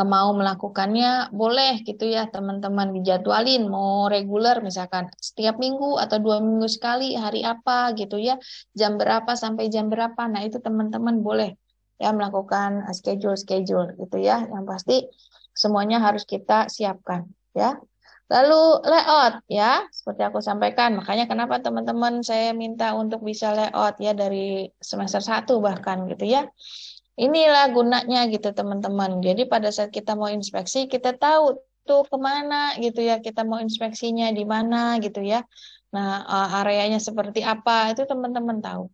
Speaker 1: mau melakukannya, boleh gitu ya teman-teman dijadwalin mau reguler misalkan setiap minggu atau 2 minggu sekali, hari apa gitu ya, jam berapa sampai jam berapa. Nah, itu teman-teman boleh ya melakukan schedule gitu ya. Yang pasti semuanya harus kita siapkan ya. Lalu layout ya, seperti aku sampaikan. Makanya kenapa teman-teman saya minta untuk bisa layout ya dari semester 1 bahkan gitu ya. Inilah gunanya gitu teman-teman. Jadi pada saat kita mau inspeksi, kita tahu tuh kemana gitu ya. Kita mau inspeksinya di mana gitu ya. Nah, areanya seperti apa, itu teman-teman tahu.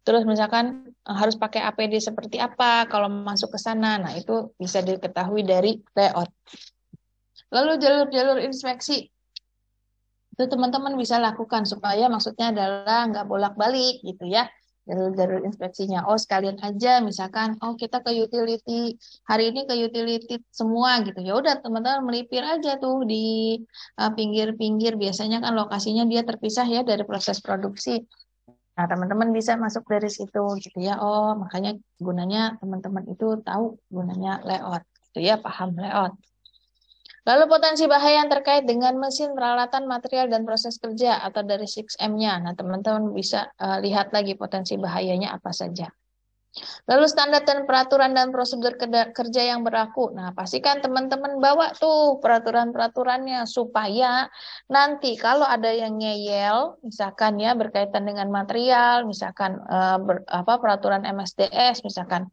Speaker 1: Terus misalkan harus pakai APD seperti apa kalau masuk ke sana. Nah, itu bisa diketahui dari layout. Lalu jalur-jalur inspeksi itu teman-teman bisa lakukan supaya maksudnya adalah nggak bolak-balik gitu ya, jalur-jalur inspeksinya. Oh sekalian aja misalkan, oh kita ke utility hari ini ke utility semua gitu ya, udah teman-teman melipir aja tuh di pinggir-pinggir. Biasanya kan lokasinya dia terpisah ya dari proses produksi. Nah teman-teman bisa masuk dari situ gitu ya. Oh makanya gunanya teman-teman itu tahu gunanya layout gitu ya, paham layout. Lalu potensi bahaya yang terkait dengan mesin, peralatan, material, dan proses kerja atau dari 6M-nya. Nah, teman-teman bisa lihat lagi potensi bahayanya apa saja. Lalu standar dan peraturan dan prosedur kerja yang berlaku. Nah, pastikan teman-teman bawa tuh peraturan-peraturannya supaya nanti kalau ada yang ngeyel, misalkan ya berkaitan dengan material, misalkan peraturan MSDS, misalkan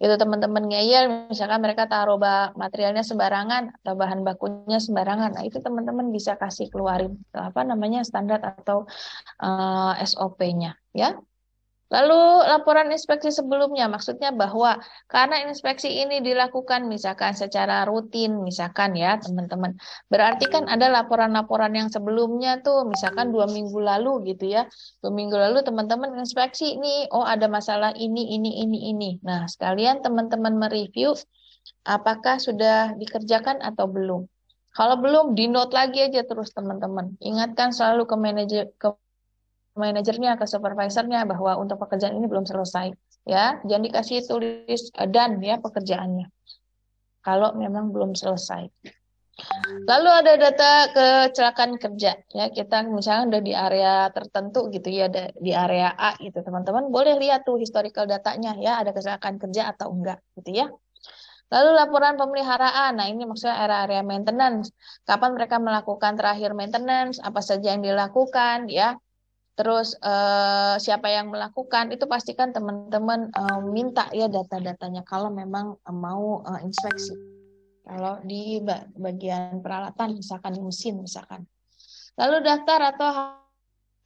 Speaker 1: itu teman-teman ngeyel, misalkan mereka taruh materialnya sembarangan atau bahan bakunya sembarangan. Nah, itu teman-teman bisa kasih keluarin apa namanya standar atau SOP-nya, ya. Lalu laporan inspeksi sebelumnya, maksudnya bahwa karena inspeksi ini dilakukan misalkan secara rutin, misalkan ya teman-teman, berarti kan ada laporan-laporan yang sebelumnya tuh, misalkan 2 minggu lalu gitu ya, 2 minggu lalu teman-teman inspeksi nih, oh ada masalah ini. Nah sekalian teman-teman mereview apakah sudah dikerjakan atau belum. Kalau belum, di note lagi aja terus teman-teman. Ingatkan selalu ke manajernya, ke supervisornya bahwa untuk pekerjaan ini belum selesai. Ya, jangan dikasih tulis dan ya pekerjaannya. Kalau memang belum selesai. Lalu ada data kecelakaan kerja. Ya, kita misalnya udah di area tertentu gitu ya, di area A gitu. Teman-teman boleh lihat tuh historical datanya ya, ada kecelakaan kerja atau enggak gitu ya. Lalu laporan pemeliharaan. Nah, ini maksudnya area-area maintenance. Kapan mereka melakukan terakhir maintenance, apa saja yang dilakukan ya. Terus siapa yang melakukan itu pastikan teman-teman minta ya data-datanya kalau memang mau inspeksi. Kalau di bagian peralatan misalkan di mesin misalkan. Lalu daftar atau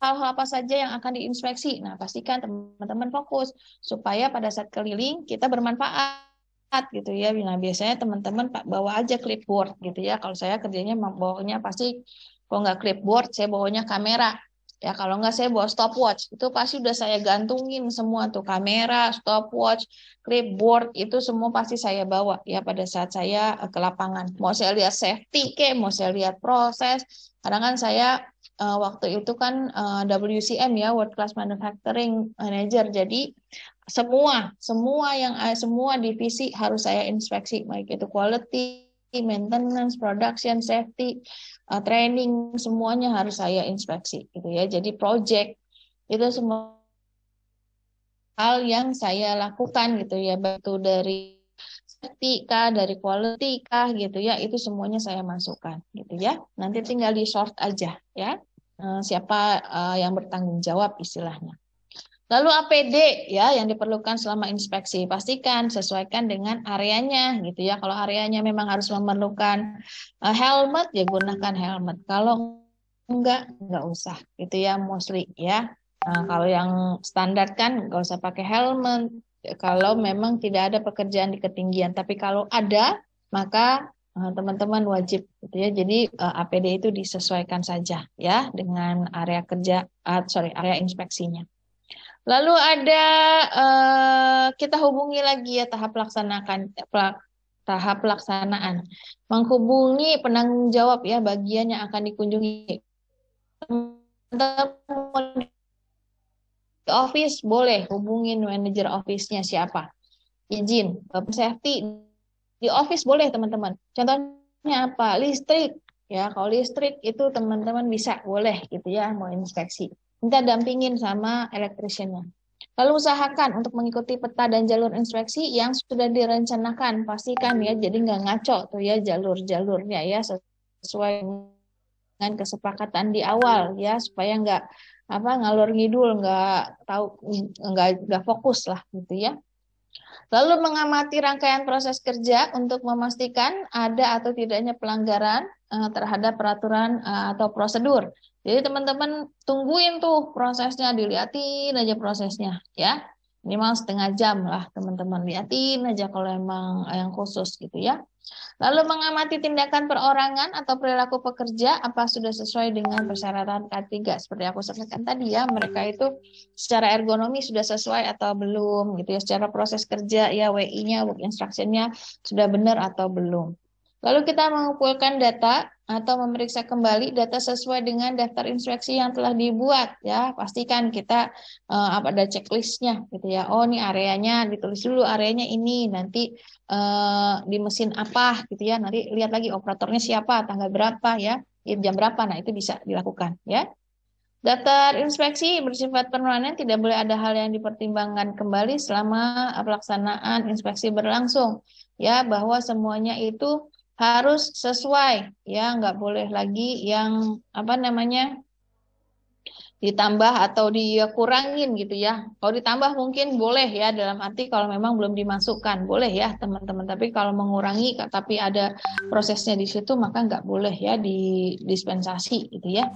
Speaker 1: hal-hal apa saja yang akan diinspeksi. Nah, pastikan teman-teman fokus supaya pada saat keliling kita bermanfaat gitu ya. Nah, biasanya teman-teman bawa aja clipboard gitu ya. Kalau saya kerjanya bawanya pasti kalau nggak clipboard, saya bawanya kamera. Ya, kalau nggak saya bawa stopwatch. Itu pasti udah saya gantungin semua tuh kamera, stopwatch, clipboard itu semua pasti saya bawa ya pada saat saya ke lapangan. Mau saya lihat safety mau saya lihat proses. Kadang kan saya waktu itu kan WCM ya, World Class Manufacturing Manager. Jadi semua divisi harus saya inspeksi, baik itu quality, maintenance, production, safety, training, semuanya harus saya inspeksi gitu ya. Jadi project itu semua hal yang saya lakukan gitu ya, baik itu dari safety kah, dari quality kah gitu ya, itu semuanya saya masukkan gitu ya. Nanti tinggal di sort aja ya. Siapa yang bertanggung jawab istilahnya. Lalu APD ya yang diperlukan selama inspeksi, pastikan sesuaikan dengan areanya gitu ya. Kalau areanya memang harus memerlukan helmet ya gunakan helmet. Kalau enggak usah gitu ya mostly ya. Kalau yang standar kan nggak usah pakai helmet. Kalau memang tidak ada pekerjaan di ketinggian, tapi kalau ada maka teman-teman wajib gitu ya. Jadi APD itu disesuaikan saja ya dengan area kerja, area inspeksinya. Lalu ada kita hubungi lagi ya tahap pelaksanaan. Menghubungi penanggung jawab ya bagian yang akan dikunjungi. Teman-teman di office boleh hubungin manajer office-nya siapa. Izin, safety di office boleh teman-teman. Contohnya apa? Listrik. Ya, kalau listrik itu teman-teman bisa boleh gitu ya mau inspeksi. Minta dampingin sama elektrisiannya. Lalu usahakan untuk mengikuti peta dan jalur inspeksi yang sudah direncanakan. Pastikan ya, jadi nggak ngaco tuh ya jalur-jalurnya ya sesuai dengan kesepakatan di awal ya supaya nggak ngalur ngidul nggak tahu nggak fokus lah gitu ya. Lalu mengamati rangkaian proses kerja untuk memastikan ada atau tidaknya pelanggaran terhadap peraturan atau prosedur. Jadi teman-teman tungguin tuh prosesnya, diliatin aja prosesnya ya. Minimal setengah jam lah teman-teman liatin aja kalau emang yang khusus gitu ya. Lalu mengamati tindakan perorangan atau perilaku pekerja apa sudah sesuai dengan persyaratan K3. Seperti aku sampaikan tadi ya, mereka itu secara ergonomi sudah sesuai atau belum gitu ya. Secara proses kerja ya WI-nya, work instruction-nya sudah benar atau belum. Lalu kita mengumpulkan data atau memeriksa kembali data sesuai dengan daftar inspeksi yang telah dibuat ya. Pastikan kita ada checklistnya gitu ya. Oh ini areanya ditulis dulu areanya ini nanti di mesin apa gitu ya. Nanti lihat lagi operatornya siapa, tanggal berapa ya, jam berapa. Nah itu bisa dilakukan ya. Daftar inspeksi bersifat permanen, tidak boleh ada hal yang dipertimbangkan kembali selama pelaksanaan inspeksi berlangsung. Ya, bahwa semuanya itu harus sesuai, ya, nggak boleh lagi yang apa namanya ditambah atau dikurangin gitu ya. Kalau ditambah mungkin boleh ya, dalam arti kalau memang belum dimasukkan boleh ya teman-teman. Tapi kalau mengurangi tapi ada prosesnya di situ maka nggak boleh ya dispensasi gitu ya.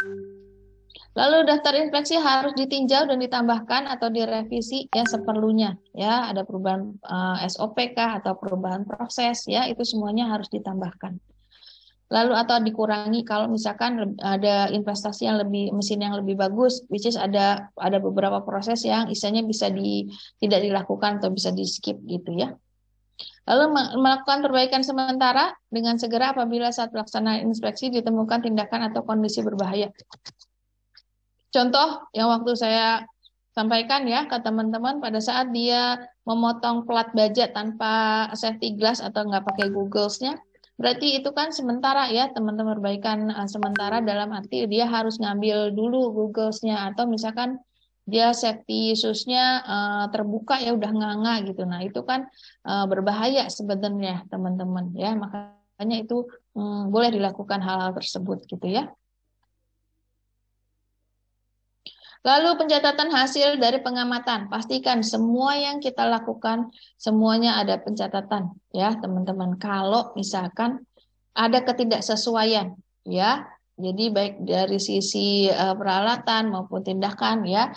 Speaker 1: Lalu daftar inspeksi harus ditinjau dan ditambahkan atau direvisi ya seperlunya ya. Ada perubahan SOP kah atau perubahan proses ya, itu semuanya harus ditambahkan. Lalu atau dikurangi kalau misalkan ada investasi yang lebih, mesin yang lebih bagus, which is ada beberapa proses yang istilahnya bisa tidak dilakukan atau bisa di skip gitu ya. Lalu melakukan perbaikan sementara dengan segera apabila saat pelaksanaan inspeksi ditemukan tindakan atau kondisi berbahaya. Contoh yang waktu saya sampaikan ya ke teman-teman pada saat dia memotong plat baja tanpa safety glass atau nggak pakai goggles-nya, berarti itu kan sementara ya teman-teman, perbaikan sementara dalam arti dia harus ngambil dulu goggles-nya atau misalkan dia safety shoes-nya terbuka ya udah nganga gitu. Nah itu kan berbahaya sebenarnya teman-teman ya, makanya itu boleh dilakukan hal-hal tersebut gitu ya. Lalu pencatatan hasil dari pengamatan, pastikan semua yang kita lakukan semuanya ada pencatatan ya teman-teman. Kalau misalkan ada ketidaksesuaian ya, jadi baik dari sisi peralatan maupun tindakan ya,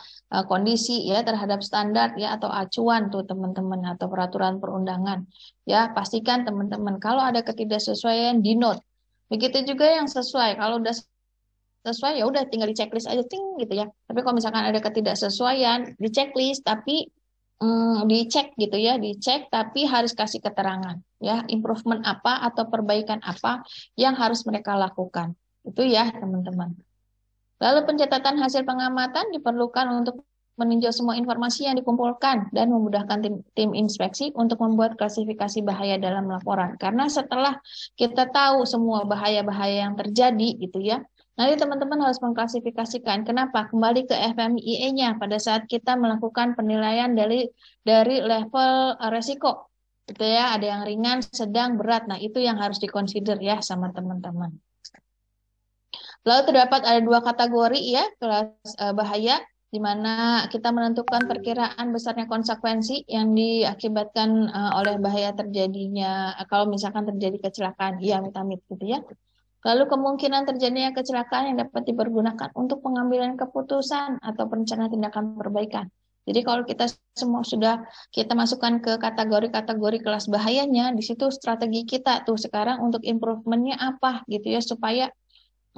Speaker 1: kondisi ya terhadap standar ya atau acuan tuh teman-teman atau peraturan perundangan ya, pastikan teman-teman kalau ada ketidaksesuaian di note. Begitu juga yang sesuai, kalau udah sesuai ya udah tinggal di checklist aja ting gitu ya. Tapi kalau misalkan ada ketidaksesuaian di checklist tapi dicek gitu ya, dicek tapi harus kasih keterangan ya, improvement apa atau perbaikan apa yang harus mereka lakukan. Itu ya, teman-teman. Lalu pencatatan hasil pengamatan diperlukan untuk meninjau semua informasi yang dikumpulkan dan memudahkan tim inspeksi untuk membuat klasifikasi bahaya dalam laporan. Karena setelah kita tahu semua bahaya-bahaya yang terjadi gitu ya, nanti teman-teman harus mengklasifikasikan. Kenapa? Kembali ke FMIE-nya pada saat kita melakukan penilaian dari level resiko. Gitu ya, ada yang ringan, sedang, berat. Nah, itu yang harus dikonsider ya sama teman-teman. Lalu terdapat ada dua kategori ya, kelas bahaya, di mana kita menentukan perkiraan besarnya konsekuensi yang diakibatkan oleh bahaya terjadinya, kalau misalkan terjadi kecelakaan, ya amit-amit gitu ya. Lalu kemungkinan terjadinya kecelakaan yang dapat dipergunakan untuk pengambilan keputusan atau perencanaan tindakan perbaikan. Jadi kalau kita semua sudah kita masukkan ke kategori-kategori kelas bahayanya, di situ strategi kita tuh sekarang untuk improvementnya apa gitu ya, supaya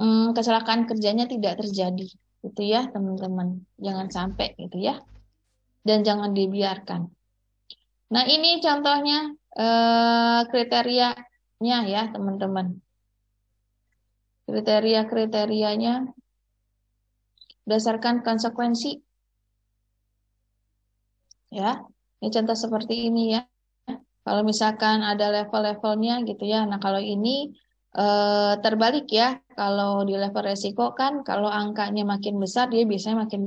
Speaker 1: kecelakaan kerjanya tidak terjadi gitu ya teman-teman, jangan sampai gitu ya, dan jangan dibiarkan. Nah ini contohnya kriterianya ya teman-teman, kriteria-kriterianya berdasarkan konsekuensi ya. Ini contoh seperti ini ya, kalau misalkan ada level-levelnya gitu ya. Nah kalau ini terbalik ya, kalau di level resiko kan kalau angkanya makin besar dia biasanya makin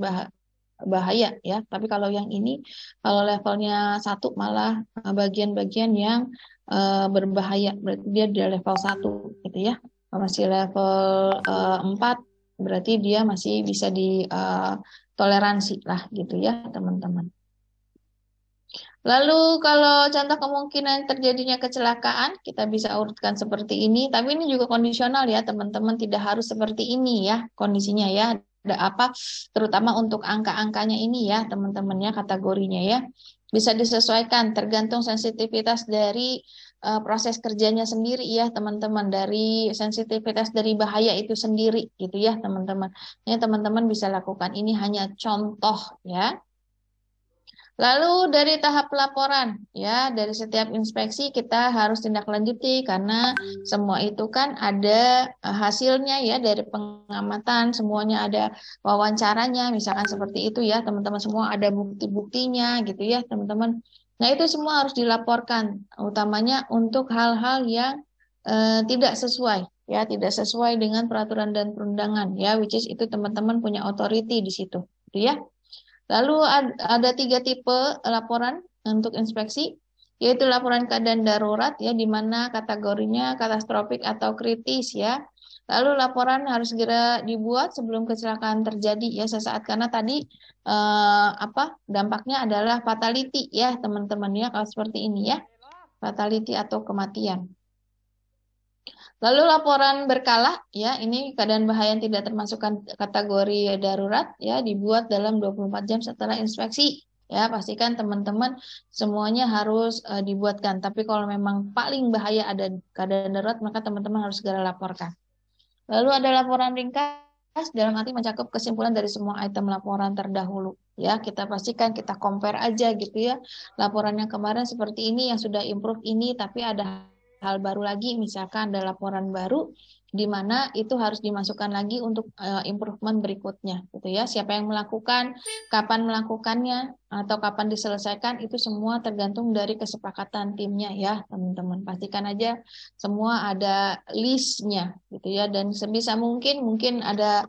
Speaker 1: bahaya ya. Tapi kalau yang ini kalau levelnya 1 malah bagian-bagian yang berbahaya, berarti dia di level 1 gitu ya. Kalau masih level 4 berarti dia masih bisa ditoleransi lah gitu ya teman-teman. Lalu kalau contoh kemungkinan terjadinya kecelakaan, kita bisa urutkan seperti ini. Tapi ini juga kondisional ya teman-teman, tidak harus seperti ini ya kondisinya ya. Ada apa, terutama untuk angka-angkanya ini ya teman-teman ya, kategorinya ya. Bisa disesuaikan tergantung sensitivitas dari proses kerjanya sendiri ya teman-teman. Dari sensitivitas dari bahaya itu sendiri gitu ya teman-teman. Ini teman-teman bisa lakukan, ini hanya contoh ya. Lalu dari tahap pelaporan, ya dari setiap inspeksi kita harus tindak lanjuti karena semua itu kan ada hasilnya ya dari pengamatan, semuanya ada wawancaranya, misalkan seperti itu ya teman-teman, semua ada bukti-buktinya gitu ya teman-teman. Nah itu semua harus dilaporkan, utamanya untuk hal-hal yang tidak sesuai ya tidak sesuai dengan peraturan dan perundangan, ya, which is itu teman-teman punya authority di situ, gitu ya. Lalu ada 3 tipe laporan untuk inspeksi, yaitu laporan keadaan darurat, ya, di mana kategorinya katastrofik atau kritis, ya. Lalu laporan harus segera dibuat sebelum kecelakaan terjadi, ya, sesaat, karena tadi dampaknya adalah fatality, ya teman-teman, ya, kalau seperti ini, ya, fatality atau kematian. Lalu laporan berkala, ya, ini keadaan bahaya yang tidak termasuk kategori darurat, ya, dibuat dalam 24 jam setelah inspeksi. Ya, pastikan teman-teman semuanya harus dibuatkan. Tapi kalau memang paling bahaya ada keadaan darurat, maka teman-teman harus segera laporkan. Lalu ada laporan ringkas dalam arti mencakup kesimpulan dari semua item laporan terdahulu. Ya, kita pastikan kita compare aja gitu ya. Laporan yang kemarin seperti ini, yang sudah improve ini, tapi ada hal baru lagi, misalkan ada laporan baru di mana itu harus dimasukkan lagi untuk improvement berikutnya, gitu ya. Siapa yang melakukan, kapan melakukannya, atau kapan diselesaikan, itu semua tergantung dari kesepakatan timnya, ya teman-teman. Pastikan aja semua ada listnya, gitu ya. Dan sebisa mungkin ada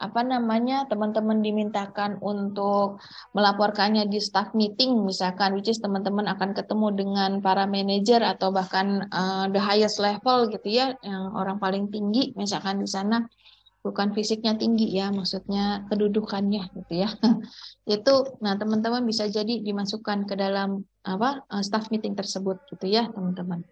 Speaker 1: teman-teman dimintakan untuk melaporkannya di staff meeting misalkan, which is teman-teman akan ketemu dengan para manajer atau bahkan the highest level gitu ya, yang orang paling tinggi misalkan di sana, bukan fisiknya tinggi ya, maksudnya kedudukannya gitu ya. Itu, nah teman-teman bisa jadi dimasukkan ke dalam staff meeting tersebut gitu ya teman-teman.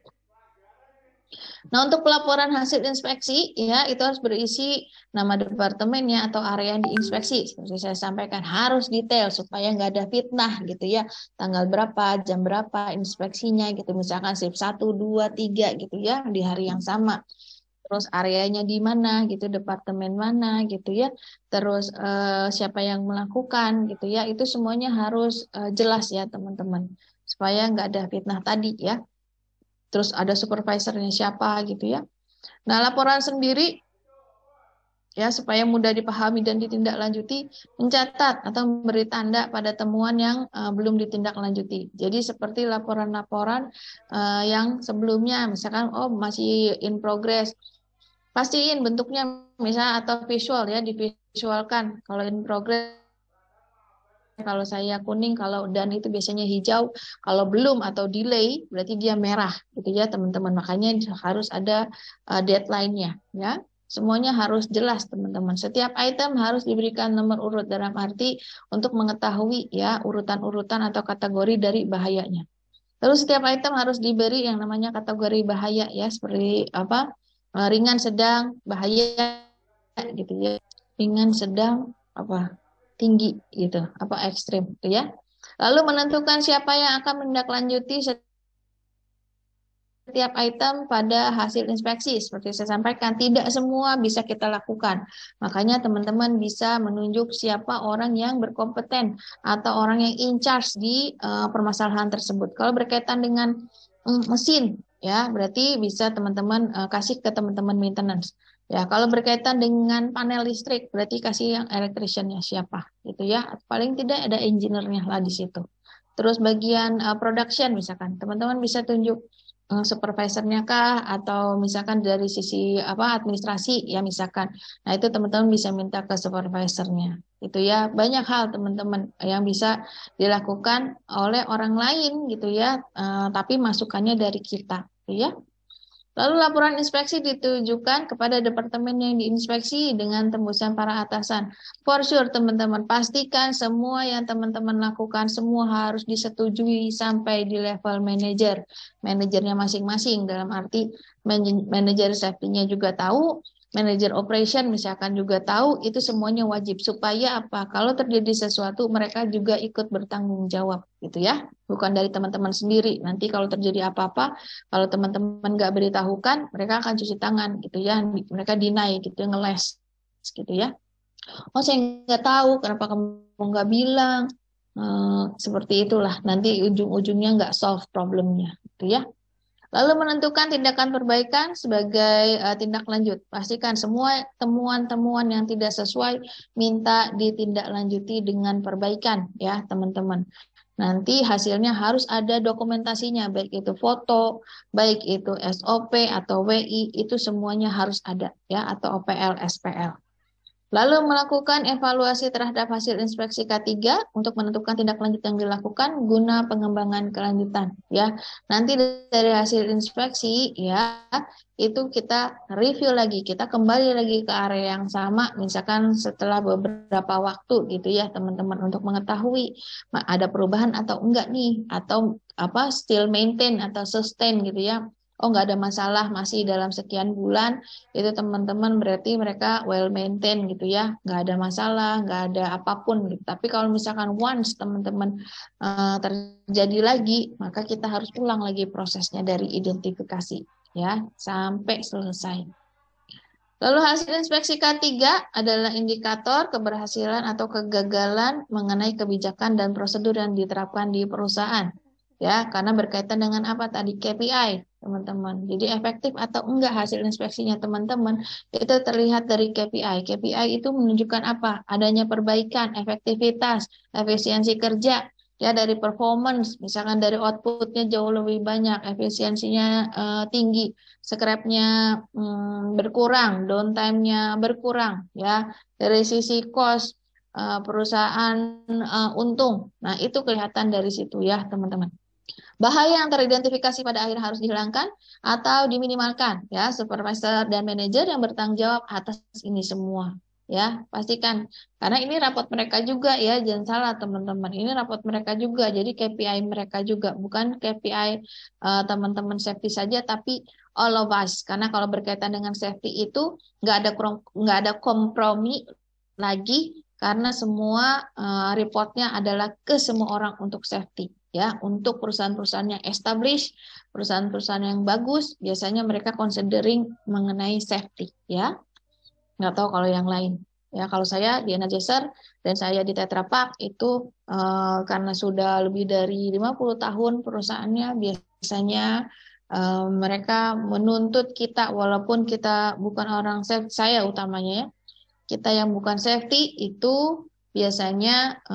Speaker 1: Nah, untuk pelaporan hasil inspeksi, ya, itu harus berisi nama departemennya atau area yang diinspeksi. Seperti saya sampaikan, harus detail supaya nggak ada fitnah gitu ya. Tanggal berapa, jam berapa inspeksinya gitu. Misalkan shift 1, 2, 3 gitu ya, di hari yang sama. Terus areanya di mana gitu, departemen mana gitu ya. Terus siapa yang melakukan gitu ya. Itu semuanya harus jelas ya teman-teman. Supaya nggak ada fitnah tadi ya. Terus ada supervisornya siapa gitu ya. Nah, laporan sendiri ya supaya mudah dipahami dan ditindaklanjuti, mencatat atau memberi tanda pada temuan yang belum ditindaklanjuti. Jadi seperti laporan-laporan yang sebelumnya, misalkan masih in progress, pastiin bentuknya misalnya atau visual ya, divisualkan. Kalau in progress, kalau saya kuning, kalau dan itu biasanya hijau, kalau belum atau delay berarti dia merah gitu ya teman-teman. Makanya harus ada deadline-nya ya. Semuanya harus jelas teman-teman. Setiap item harus diberikan nomor urut dalam arti untuk mengetahui ya urutan-urutan atau kategori dari bahayanya. Terus setiap item harus diberi yang namanya kategori bahaya ya, seperti ringan, sedang, bahaya gitu ya. Ringan, sedang, tinggi gitu, ekstrim gitu ya. Lalu menentukan siapa yang akan menindaklanjuti setiap item pada hasil inspeksi. Seperti saya sampaikan, tidak semua bisa kita lakukan. Makanya teman-teman bisa menunjuk siapa orang yang berkompeten atau orang yang in charge di permasalahan tersebut. Kalau berkaitan dengan mesin, ya berarti bisa teman-teman kasih ke teman-teman maintenance. Ya, kalau berkaitan dengan panel listrik, berarti kasih yang electrician-nya siapa, gitu ya. Paling tidak ada engineer-nya lah di situ. Terus bagian production, misalkan, teman-teman bisa tunjuk supervisornya kah, atau misalkan dari sisi administrasi, ya misalkan. Nah, itu teman-teman bisa minta ke supervisornya. Itu ya, banyak hal teman-teman yang bisa dilakukan oleh orang lain, gitu ya, tapi masukannya dari kita, gitu ya. Lalu laporan inspeksi ditujukan kepada departemen yang diinspeksi dengan tembusan para atasan. For sure teman-teman, pastikan semua yang teman-teman lakukan semua harus disetujui sampai di level manajer. Manajernya masing-masing, dalam arti manajer safety-nya juga tahu, manajer operation misalkan juga tahu, itu semuanya wajib. Supaya apa? Kalau terjadi sesuatu mereka juga ikut bertanggung jawab gitu ya. Bukan dari teman-teman sendiri. Nanti kalau terjadi apa-apa, kalau teman-teman nggak beritahukan, mereka akan cuci tangan gitu ya. Mereka deny gitu, ngeles gitu ya. Oh saya nggak tahu, kenapa kamu nggak bilang? Seperti itulah. Nanti ujung-ujungnya nggak solve problemnya gitu ya. Lalu menentukan tindakan perbaikan sebagai tindak lanjut. Pastikan semua temuan-temuan yang tidak sesuai minta ditindaklanjuti dengan perbaikan ya teman-teman. nanti hasilnya harus ada dokumentasinya, baik itu foto, baik itu SOP atau WI, itu semuanya harus ada ya, atau OPL, SPL. Lalu melakukan evaluasi terhadap hasil inspeksi K3 untuk menentukan tindak lanjut yang dilakukan guna pengembangan kelanjutan ya. Nanti dari hasil inspeksi ya, itu kita review lagi, kita kembali lagi ke area yang sama misalkan setelah beberapa waktu gitu ya teman-teman, untuk mengetahui ada perubahan atau enggak nih, atau apa still maintain atau sustain gitu ya. Oh, nggak ada masalah, masih dalam sekian bulan, itu teman-teman berarti mereka well maintain gitu ya, nggak ada masalah, nggak ada apapun gitu. Tapi kalau misalkan once teman-teman terjadi lagi, maka kita harus ulang lagi prosesnya dari identifikasi ya sampai selesai. Lalu hasil inspeksi K3 adalah indikator keberhasilan atau kegagalan mengenai kebijakan dan prosedur yang diterapkan di perusahaan. Ya, karena berkaitan dengan apa tadi, KPI, teman-teman. Jadi efektif atau enggak hasil inspeksinya teman-teman, itu terlihat dari KPI. KPI itu menunjukkan apa? Adanya perbaikan, efektivitas, efisiensi kerja, ya dari performance, misalkan dari outputnya jauh lebih banyak, efisiensinya tinggi, scrap-nya berkurang, downtime-nya berkurang, ya. Dari sisi cost, perusahaan untung. Nah, itu kelihatan dari situ ya, teman-teman. Bahaya yang teridentifikasi pada akhirnya harus dihilangkan atau diminimalkan, ya. Supervisor dan manajer yang bertanggung jawab atas ini semua. Ya, pastikan. Karena ini rapot mereka juga ya, jangan salah teman-teman. Ini rapot mereka juga, jadi KPI mereka juga, bukan KPI teman-teman safety saja, tapi all of us. Karena kalau berkaitan dengan safety itu nggak ada kompromi lagi, karena semua reportnya adalah ke semua orang untuk safety. Ya, untuk perusahaan-perusahaan yang established, perusahaan-perusahaan yang bagus, biasanya mereka considering mengenai safety. Ya, nggak tahu kalau yang lain. Ya, kalau saya di Energizer dan saya di Tetra Pak itu karena sudah lebih dari 50 tahun perusahaannya, biasanya mereka menuntut kita walaupun kita bukan orang safety, saya utamanya ya. Kita yang bukan safety itu biasanya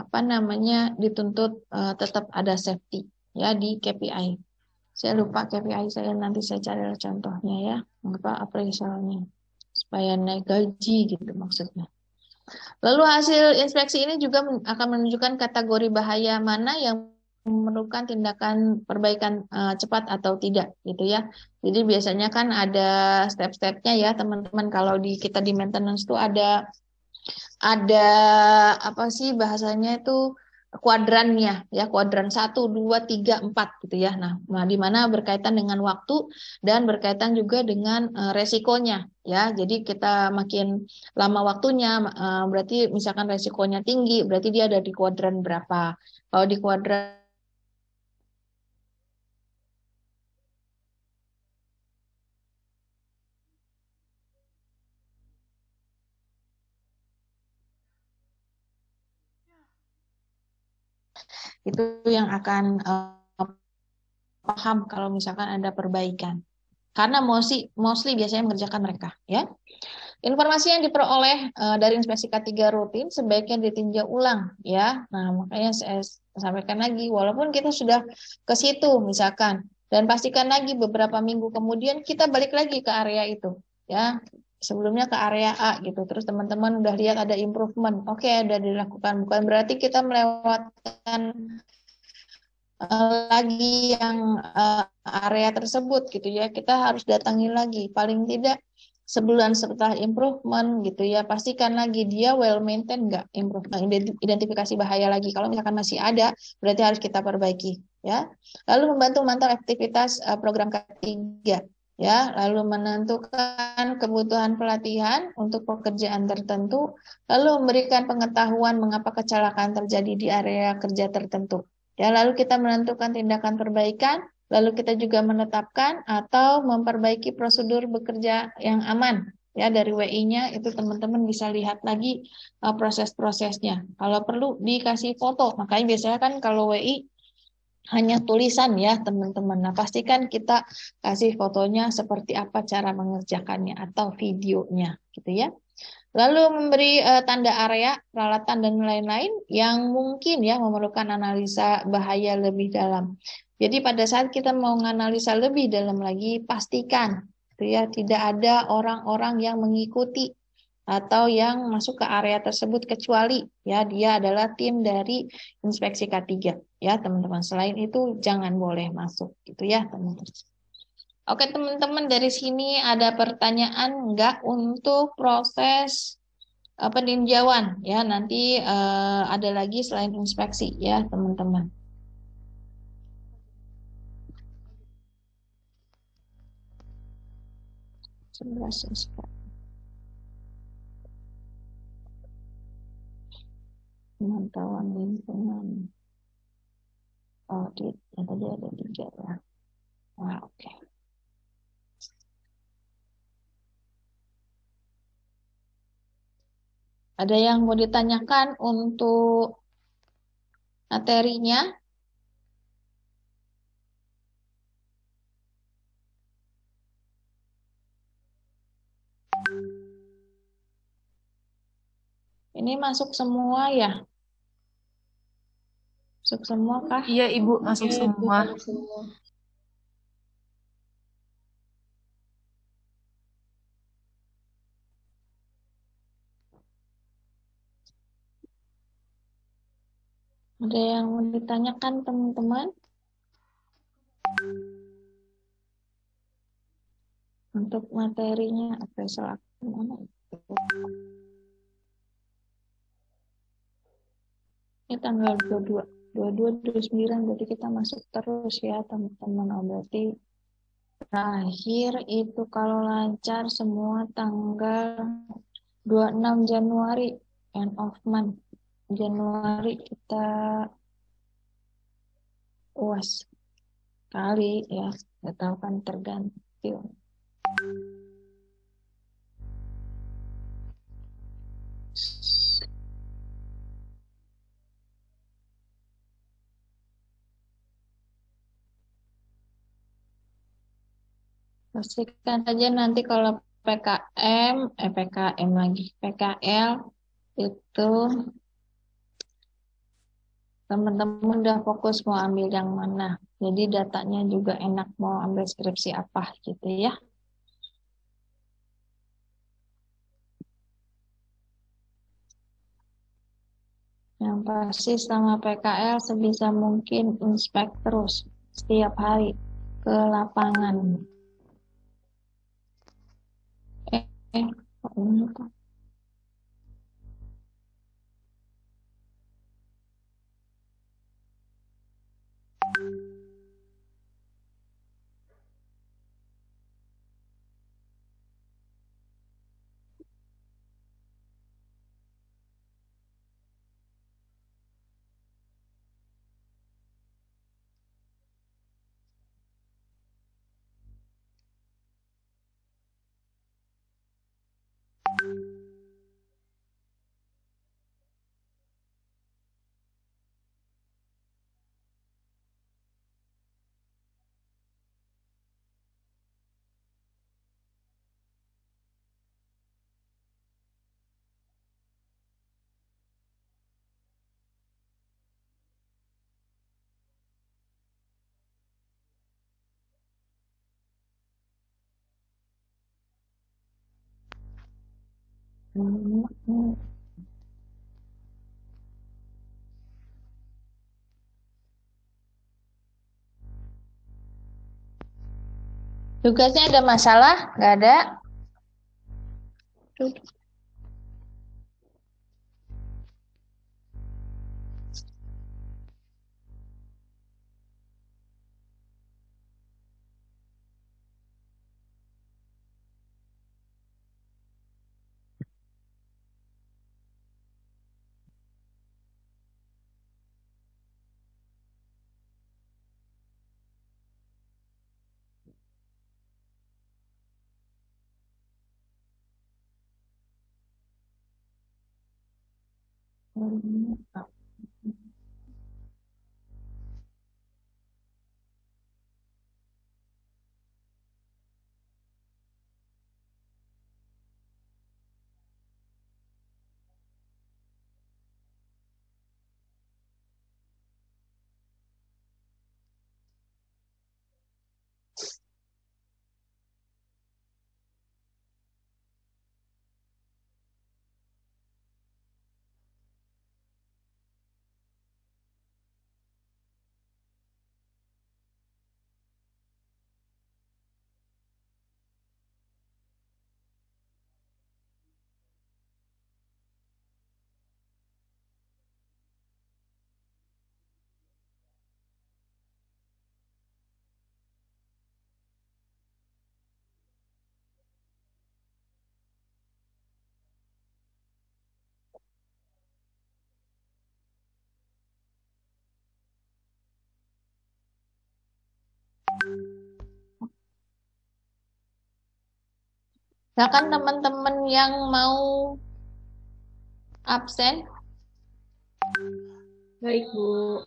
Speaker 1: apa namanya dituntut tetap ada safety ya di KPI. Saya lupa KPI saya, nanti saya cari contohnya ya, apa appraisalnya, supaya naik gaji gitu maksudnya. Lalu hasil inspeksi ini juga akan menunjukkan kategori bahaya mana yang memerlukan tindakan perbaikan cepat atau tidak gitu ya. Jadi biasanya kan ada step-stepnya ya teman-teman. Kalau kita di maintenance tuh ada apa sih bahasanya itu, kuadrannya ya, kuadran 1, 2, 3, 4 gitu ya. Nah, di mana berkaitan dengan waktu dan berkaitan juga dengan resikonya ya. Jadi kita makin lama waktunya berarti misalkan resikonya tinggi, berarti dia ada di kuadran berapa. Kalau di kuadran itu yang akan paham kalau misalkan ada perbaikan. Karena mostly biasanya mengerjakan mereka, ya. Informasi yang diperoleh dari inspeksi K3 rutin sebaiknya ditinjau ulang, ya. Nah, makanya saya sampaikan lagi, walaupun kita sudah ke situ misalkan, dan pastikan lagi beberapa minggu kemudian kita balik lagi ke area itu, ya. Sebelumnya ke area A gitu, terus teman-teman udah lihat ada improvement, oke, ada dilakukan, bukan berarti kita melewatkan lagi yang area tersebut gitu ya, kita harus datangi lagi paling tidak sebulan setelah improvement gitu ya, pastikan lagi dia well maintain nggak, identifikasi bahaya lagi, kalau misalkan masih ada berarti harus kita perbaiki ya. Lalu membantu memantau aktivitas program K3 ya, lalu menentukan kebutuhan pelatihan untuk pekerjaan tertentu, lalu memberikan pengetahuan mengapa kecelakaan terjadi di area kerja tertentu. Ya, lalu kita menentukan tindakan perbaikan, lalu kita juga menetapkan atau memperbaiki prosedur bekerja yang aman. Ya, dari WI-nya itu teman-teman bisa lihat lagi proses-prosesnya. Kalau perlu dikasih foto, makanya biasanya kan kalau WI hanya tulisan ya teman-teman. Nah, pastikan kita kasih fotonya seperti apa cara mengerjakannya atau videonya gitu ya. Lalu memberi tanda area, peralatan, dan lain-lain yang mungkin ya memerlukan analisa bahaya lebih dalam. Jadi pada saat kita mau menganalisa lebih dalam lagi, pastikan ya tidak ada orang-orang yang mengikuti atau yang masuk ke area tersebut kecuali ya dia adalah tim dari inspeksi K3 ya teman-teman. Selain itu jangan boleh masuk gitu ya teman-teman. Oke teman-teman, dari sini ada pertanyaan enggak untuk proses peninjauan ya, nanti ada lagi selain inspeksi ya teman-teman. Pemantauan lingkungan audit yang tadi ada 3 ya. Nah, oke. Ada yang mau ditanyakan untuk materinya? Ini masuk semua ya? Masuk semua kah?
Speaker 2: Iya, Ibu, masuk semua.
Speaker 1: Ada yang mau ditanyakan teman-teman? Untuk materinya apa selaku mana itu? Ini tanggal 22, 22, 29, berarti kita masuk terus ya teman-teman. Oh, berarti terakhir itu kalau lancar semua tanggal 26 Januari, end of month. Januari kita UAS kali ya, nggak tahu kan tergantung. Pastikan saja nanti kalau PKM lagi, PKL itu teman-teman udah fokus mau ambil yang mana. Jadi datanya juga enak mau ambil skripsi apa gitu ya. Yang pasti selama PKL sebisa mungkin inspek terus setiap hari ke lapangan. Kok ini kok? Tugasnya ada masalah? Nggak ada? Silakan teman-teman yang mau absen.
Speaker 2: Baik, Bu.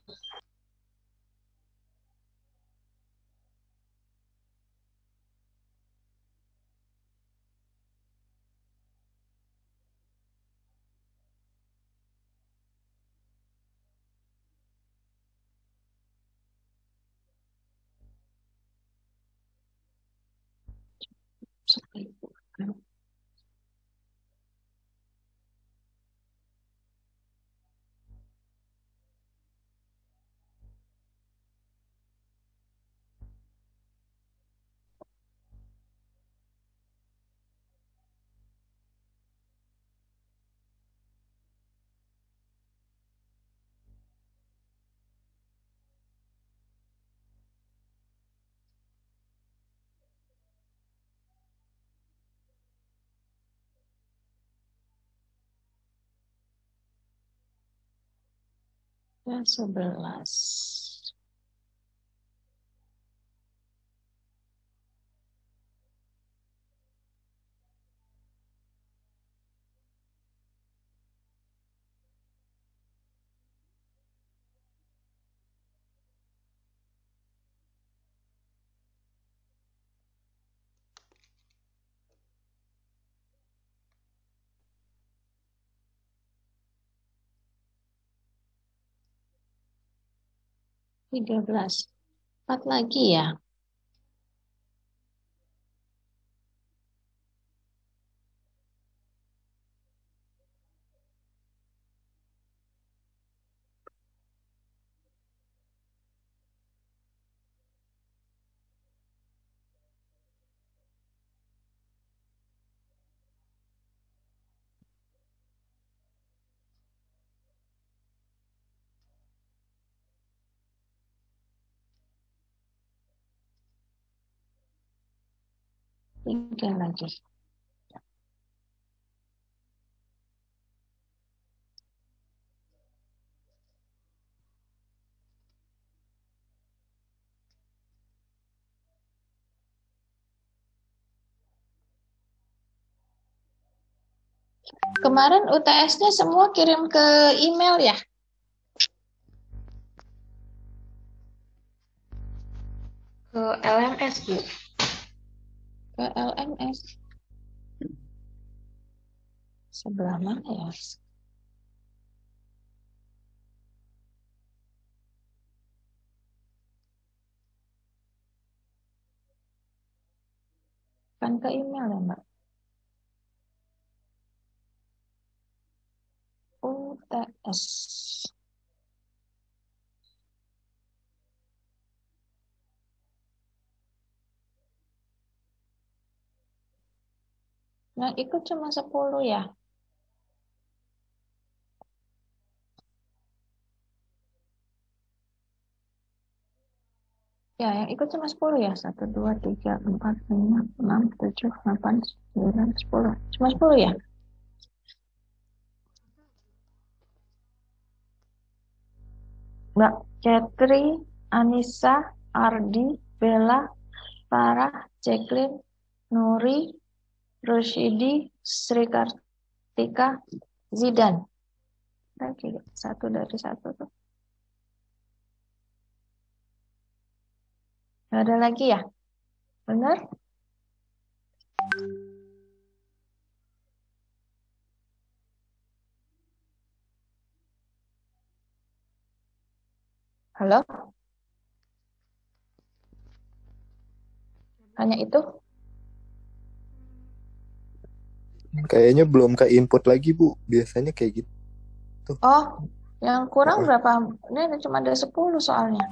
Speaker 1: Ya, 11. 13. 4 lagi ya. Tiga lagi. Kemarin UTS-nya semua kirim ke email ya?
Speaker 2: Ke LMS, Bu.
Speaker 1: Ke LMS. Sebelah mana ya? Kan ke email ya, Mbak? UTS. Nah, ikut cuma 10 ya? Ya, yang ikut cuma 10 ya? 1, 2, 3, 4, 5, 6, 7, 8, 9, 10. Cuma 10 ya? Mbak Catri, Anissa, Ardi, Bella, Farah, Jacqueline, Nuri, Roshidi, Sri Kartika, Zidan. Lagi satu dari satu tuh. Nggak ada lagi ya? Benar? Halo? Hanya itu?
Speaker 3: Kayaknya belum ke input lagi, Bu. Biasanya kayak gitu.
Speaker 1: Oh, yang kurang
Speaker 3: Heeh.
Speaker 1: berapa? Ini cuma ada 10 soalnya.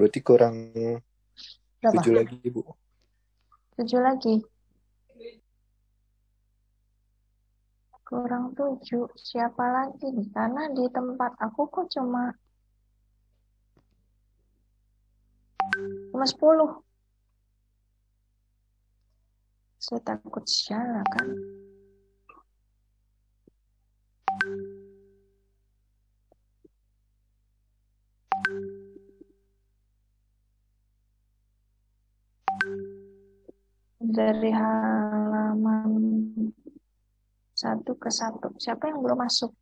Speaker 3: Berarti kurang
Speaker 1: Berapa?
Speaker 3: 7 lagi, Bu.
Speaker 1: 7 lagi. Kurang 7. Siapa lagi nih? Karena di tempat aku kok cuma 10. Saya takut salah kan. Dari halaman Satu ke satu. Siapa yang belum masuk?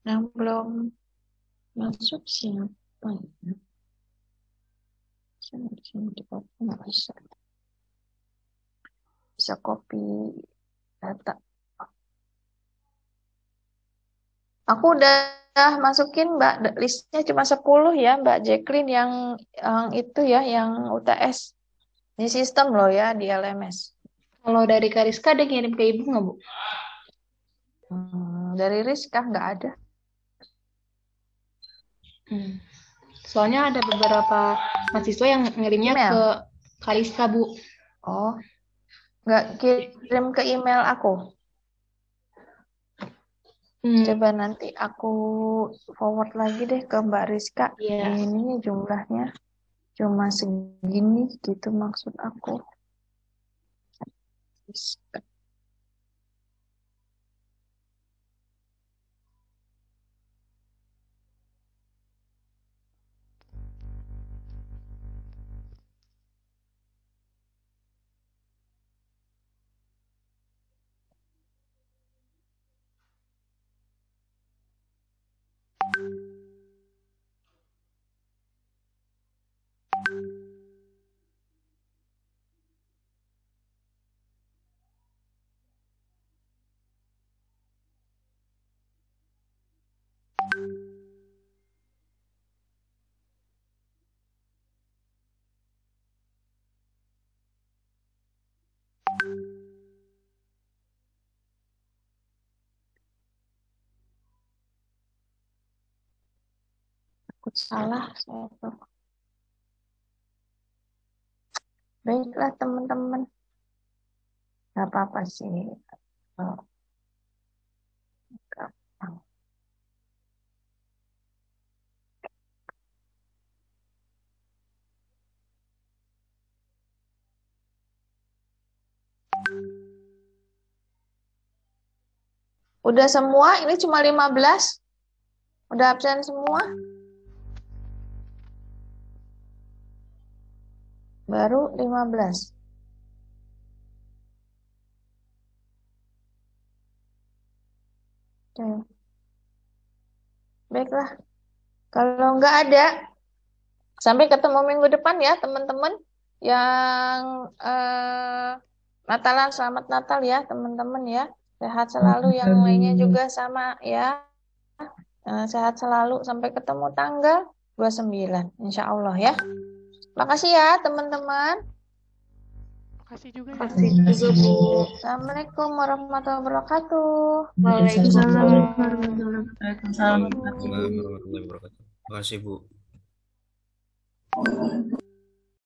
Speaker 1: Yang belum masuk siapa ya? Sini di copy nggak bisa. Bisa copy data. Aku udah masukin Mbak, listnya cuma 10 ya Mbak Jacqueline yang itu ya, yang UTS. Di sistem loh ya, di LMS.
Speaker 2: Kalau dari Kariska ada ngirim ke Ibu nggak, Bu?
Speaker 1: Dari Rizka nggak ada.
Speaker 2: Soalnya ada beberapa mahasiswa yang ngirimnya
Speaker 1: Email?
Speaker 2: ke Kariska, Bu.
Speaker 1: Oh, nggak kirim ke email aku. Coba nanti aku forward lagi deh ke Mbak Rizka.
Speaker 2: Iya.
Speaker 1: Ini jumlahnya cuma segini gitu maksud aku. Takut salah saya tuh. Baiklah teman-teman. Gak apa-apa sih. Oh, gampang. Udah semua? Ini cuma 15? Udah absen semua? Baru 15. Oke. Baiklah. Kalau nggak ada, sampai ketemu minggu depan ya teman-teman. Yang Natalan, selamat Natal ya teman-teman ya. Sehat selalu, yang lainnya juga sama ya. Sehat selalu sampai ketemu tanggal 29 insya Allah ya. Makasih ya teman-teman.
Speaker 4: Makasih juga ya.
Speaker 2: Makasih juga, Bu.
Speaker 1: Assalamualaikum warahmatullahi wabarakatuh.
Speaker 2: Waalaikumsalam.
Speaker 5: Waalaikumsalam warahmatullahi wabarakatuh. Terima kasih, Bu.